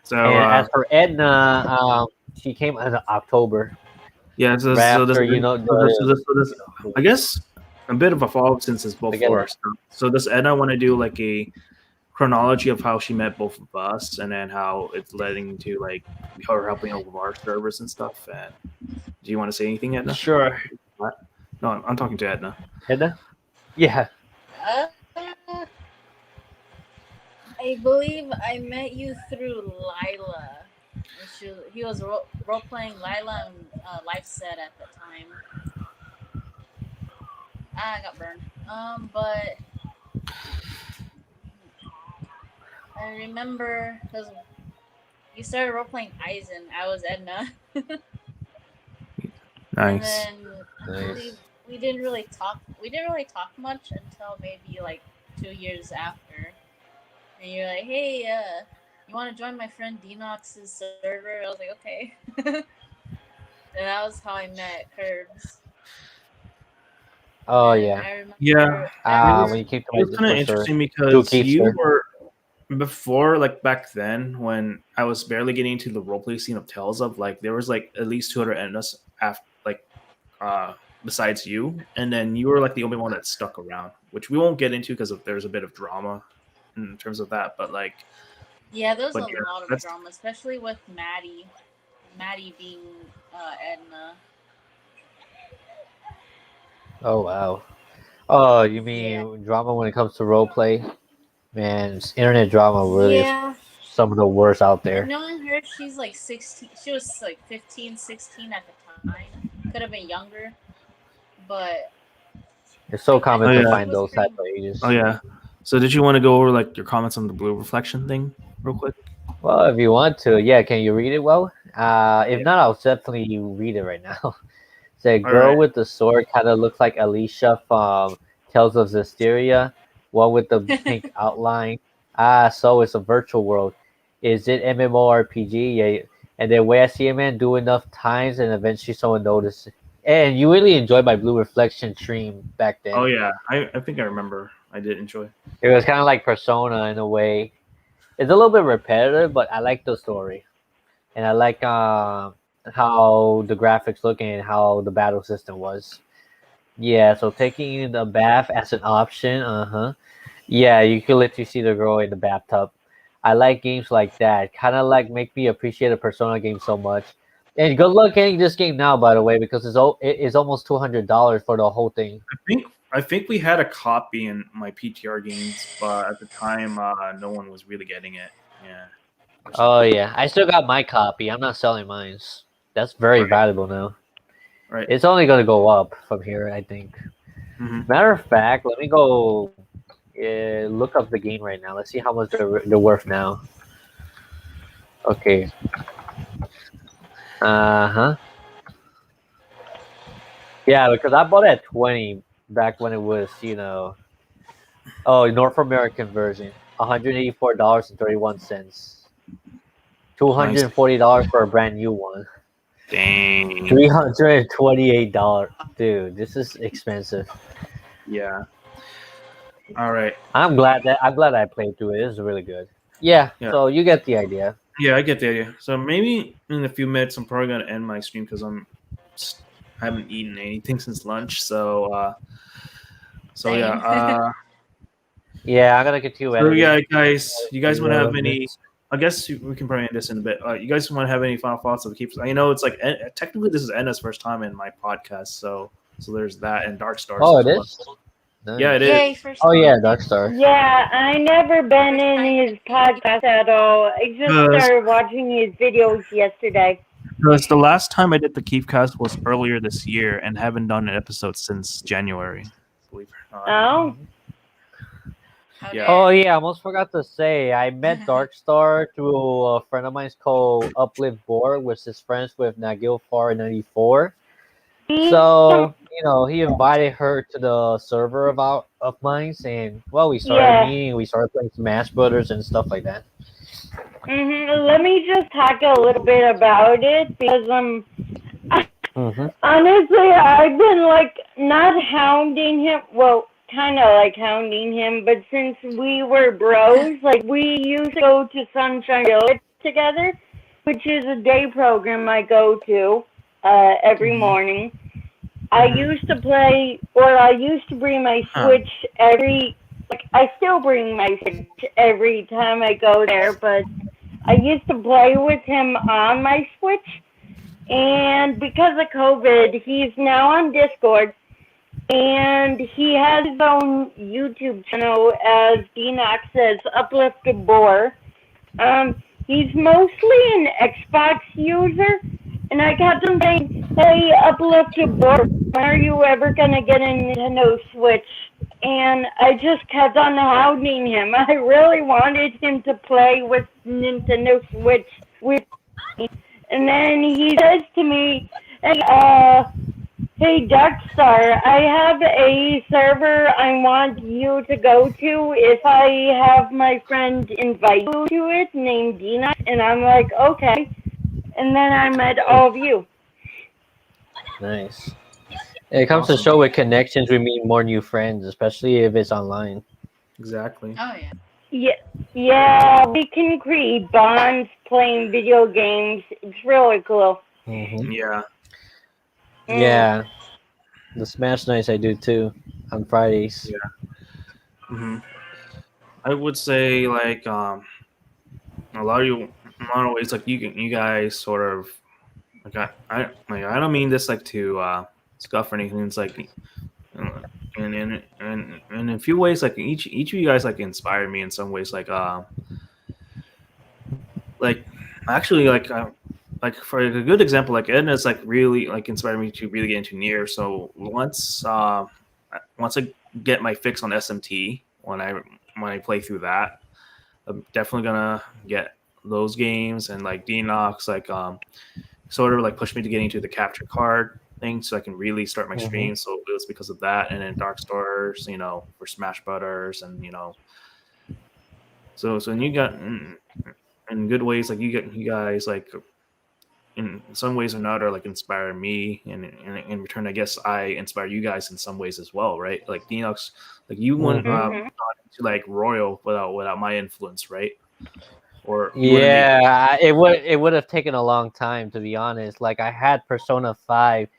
So and as for Edna, she came in October, yeah. So right this, after I guess a bit of a follow up since it's both Forget for it. us. So does Edna want to do like a chronology of how she met both of us, and then how it's leading to like her helping out with our servers and stuff? And do you want to say anything, Edna? Sure. No, I'm talking to Edna. Edna, yeah. Uh, I believe I met you through Lila. He was role playing Lila and Life Set at the time. I got burned. But I remember because you started role playing Aizen. I was Edna. Nice. And then we didn't really talk. We didn't really talk much until maybe like 2 years after. And you're like, hey, you want to join my friend Denox's server? I was like, okay. And that was how I met Curbs. Oh And yeah. I remember, Yeah. When you came to It my was kind of Discord interesting server. because you were before, like back then when I was barely getting into the roleplay scene of Tales of, like there was like at least 200 Ednas after like besides you, and then you were like the only one that stuck around, which we won't get into because there's a bit of drama in terms of that, but like yeah, there was a yeah, lot of drama, especially with Maddie being Edna. Oh wow. Oh, you mean drama when it comes to roleplay? Man, internet drama really is some of the worst out there. And knowing her, she's like 16. She was like 15, 16 at the time. Could have been younger, but it's so common to find was those type of ages. Oh yeah. So did you want to go over like your comments on the blue reflection thing real quick? Well, if you want to, yeah. Can you read it well? If not, I'll definitely read it right now. The girl with the sword kind of looks like Alicia from Tales of Zestiria, one with the pink outline. So it's a virtual world. Is it MMORPG? Yeah. And then way I see it, man, do enough times, and eventually someone notices. And you really enjoyed my Blue Reflection stream back then. Oh yeah, I think I remember. I did enjoy. It was kind of like Persona in a way. It's a little bit repetitive, but I like the story, and I like how the graphics look and how the battle system was. Yeah, so taking the bath as an option, yeah, you can literally see the girl in the bathtub. I like games like that. Kind of like make me appreciate a Persona game so much. And good luck getting this game now, by the way, because it is almost $200 for the whole thing. I think we had a copy in my PTR games, but at the time, no one was really getting it. Yeah. Oh yeah, I still got my copy. I'm not selling mine. That's very Right. valuable now. Right. It's only gonna go up from here, I think. Mhm. Matter of fact, let me go look up the game right now. Let's see how much they're worth now. Okay. Yeah, because I bought it at 20 back when it was, North American version, $184.31. $240 for a brand new one. Dang. $328. Dude, this is expensive. Yeah. All right. I'm glad I played through it. This is really good. Yeah. Yeah. So you get the idea. Yeah, I get the idea. So maybe in a few minutes, I'm probably gonna end my stream because I haven't eaten anything since lunch. So Same. yeah. Yeah, I'm gonna continue So editing. yeah, guys, you guys want to have 11 any? minutes. I guess we can probably end this in a bit. You guys want to have any final thoughts of the Keeps? I know it's like technically this is Enna's first time in my podcast, so there's that and Dark Stars. Oh, as it well. is? Nice. Yeah, it is. Yay, first Oh time. yeah, Darkstar. Yeah, I never been in his podcast at all. I just started watching his videos yesterday. Because the last time I did the Kiefcast was earlier this year, and haven't done an episode since January. Believe it or not. Oh, How Yeah. dare Oh yeah, I almost forgot to say I met Darkstar through a friend of mine's called Uplift Board, which is friends with Nagilfar94. So he invited her to the server of mine, and well, we started Yeah. meeting, we started playing Smash Brothers and stuff like that. Let me just talk a little bit about it because honestly, I've been like not hounding him. Well, kind of like hounding him, but since we were bros, like we used to go to Sunshine Village together, which is a day program I go to every morning. I used to play, or I used to bring my Switch I still bring my Switch every time I go there, but I used to play with him on my Switch. And because of COVID, he's now on Discord. And he has his own YouTube channel as Denox says, Uplifted Boar. He's mostly an Xbox user. And I kept him saying, hey, Uplifted Boar, when are you ever going to get a Nintendo Switch? And I just kept on hounding him. I really wanted him to play with Nintendo Switch with me. And then he says to me, hey, Darkstar, I have a server I want you to go to if I have my friend invite you to it named Dina. And I'm like, okay. And then I met all of you. Nice. It comes to show with connections, we meet more new friends, especially if it's online. Exactly. Oh yeah. Yeah, we can create bonds playing video games. It's really cool. Yeah. Yeah. The Smash Nights I do too on Fridays. Yeah. I would say like a lot of ways like you guys sort of like I don't mean this like to scuff or anything. It's like and in a few ways like each of you guys like inspired me in some ways like actually like for a good example like Edna's like really like inspired me to really get into Nier. So once I get my fix on SMT when I play through that, I'm definitely gonna get those games. And like Denox like sort of like pushed me to get into the capture card thing so I can really start my stream. So it was because of that. And then Dark Stars, for Smash Brothers, and so when you got in good ways. Like you guys like in some ways or another like inspire me, and in return, I guess I inspire you guys in some ways as well, right? Like Dinox, like you wouldn't Mhm. gone into like Royal without my influence, right? Or you wouldn't be. Yeah, it would have taken a long time, to be honest. Like I had Persona 5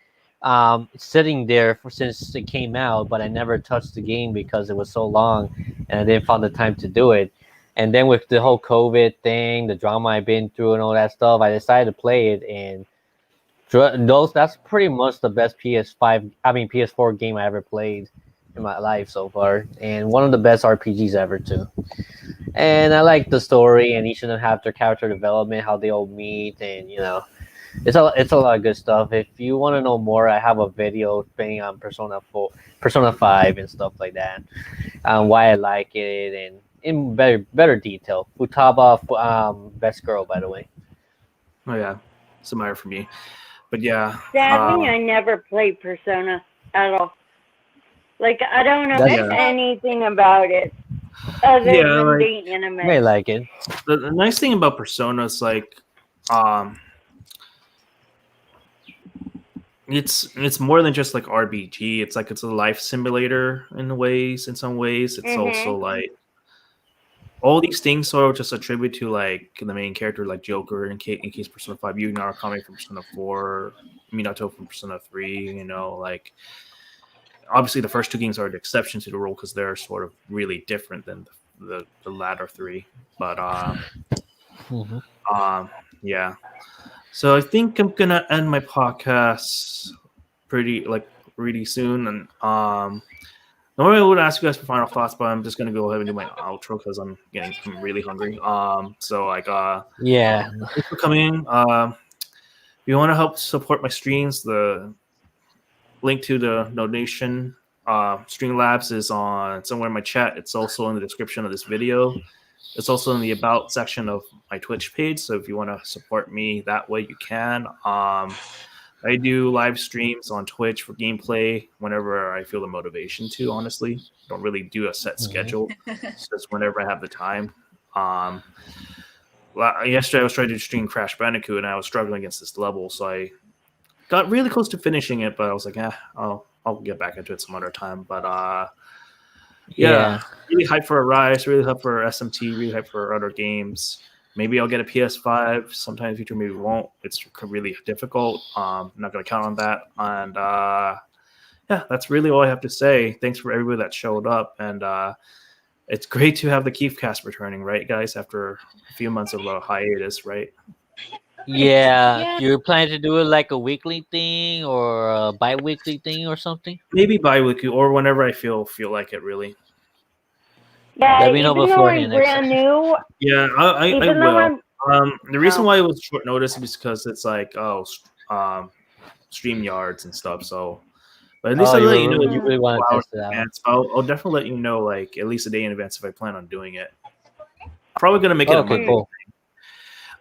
sitting there since it came out, but I never touched the game because it was so long and I didn't find the time to do it. And then with the whole COVID thing, the drama I've been through and all that stuff, I decided to play it, and that's pretty much the best PS4 game I ever played in my life so far, and one of the best RPGs ever too. And I like the story, and each of them have their character development, how they all meet, and it's a lot of good stuff. If you want to know more, I have a video explaining on Persona 5, and stuff like that, why I like it, and in better detail. Futaba, best girl, by the way. Oh yeah, it's a matter for me. But yeah, Sadly, I never played Persona at all. Like, I don't know That's- anything about it other Yeah, than like- the anime. May like it. the nice thing about Persona is like, it's more than just like RPG. It's like it's a life simulator in ways. In some ways, it's also like all these things sort of just attribute to like the main character, like Joker in case Persona 5, Yuna are coming from Persona 4, Minato from Persona 3. You know, like obviously the first two games are the exception to the rule because they're sort of really different than the latter three. But Mhm. yeah. So I think I'm gonna end my podcast really soon, and normally I would ask you guys for final thoughts, but I'm just gonna go ahead and do my outro because I'm really hungry. So like Yeah. thanks for coming. If you want to help support my streams, the link to the donation Streamlabs is on somewhere in my chat. It's also in the description of this video. It's also in the about section of my Twitch page. So if you want to support me that way, you can. I do live streams on Twitch for gameplay whenever I feel the motivation to. Honestly, don't really do a set schedule. It's just whenever I have the time. Yesterday I was trying to stream Crash Bandicoot and I was struggling against this level, so I got really close to finishing it, but I was like, I'll get back into it some other time. But yeah, really hyped for Arise, really hyped for SMT, really hyped for other games. Maybe I'll get a PS5 sometime in the future, maybe won't. It's really difficult. I'm not going to count on that. And yeah, that's really all I have to say. Thanks for everybody that showed up. And it's great to have the Kiefcast returning, right, guys, after a few months of a hiatus, right? Yeah. You're planning to do it like a weekly thing or a bi-weekly thing or something? Maybe bi-weekly or whenever I feel like it, really. Yeah, Let me know even though before I'm next brand new, Yeah, I even though will. I'm The reason why it was short notice is because it's like Streamyards and stuff. So, but at least Oh, I'll you let you know. really, really want to hours test it in out. advance. I'll definitely let you know, like at least a day in advance if I plan on doing it. I'm probably gonna make it a Okay, Monday. cool.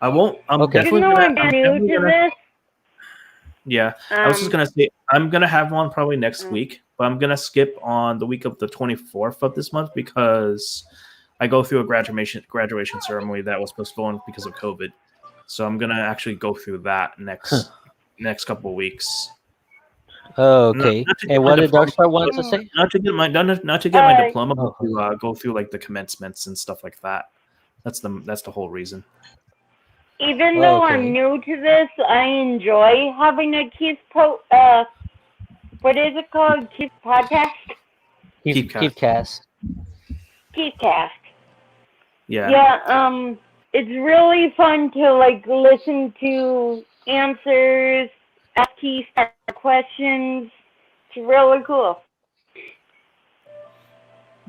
I won't. I'm Okay. definitely even though gonna. I'm I'm new definitely to gonna. this, Yeah, I was just gonna say I'm gonna have one probably next week, but I'm gonna skip on the week of the 24th of this month because I go through a graduation ceremony that was postponed because of COVID. So I'm gonna actually go through that next couple of weeks. Oh, okay. Not to get And my what did diploma, Darkstar want to say? not to get my diploma, but Oh. to go through like the commencements and stuff like that. That's the whole reason. even though Okay. I'm new to this, I enjoy having a what is it called? Keith podcast? Kiefcast. Kiefcast. Yeah. Yeah, it's really fun to like listen to answers, ask Keith questions. It's really cool.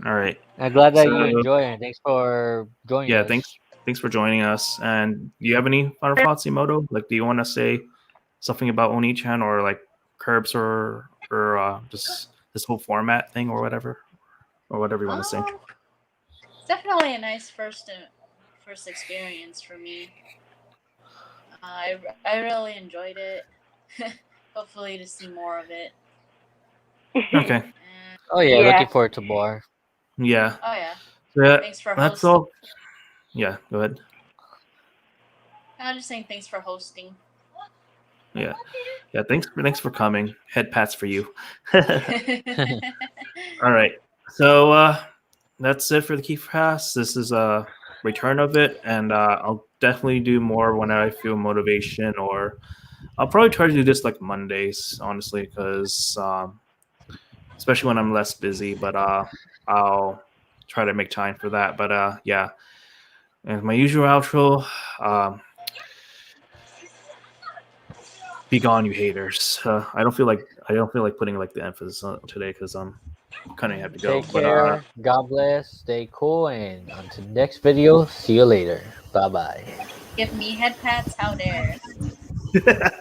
All right. I'm glad that you So- enjoy it. Thanks for joining Yeah. us. Thanks for joining us. And do you have any final thoughts, Emoto? Like, do you want to say something about Oni-chan or like Curbs or just this whole format thing or whatever you want to say? It's definitely a nice first experience for me. I really enjoyed it. Hopefully to see more of it. Okay. And, Oh yeah, Yeah. looking forward to more. Yeah. oh yeah. Yeah. Thanks for That's hosting. all. Yeah. Go ahead. I'm just saying thanks for hosting. Yeah. Thanks for coming. Head pats for you. All right. So that's it for the Kiefcast. This is a return of it, and I'll definitely do more when I feel motivation, or I'll probably try to do this like Mondays, honestly, because especially when I'm less busy. But I'll try to make time for that. But yeah, and my usual outro. Be gone, you haters. I don't feel like putting like the emphasis on it today because I'm kind of have to go. Take care. God bless. Stay cool. And until next video, see you later. Bye bye. Give me head pats, how dare. But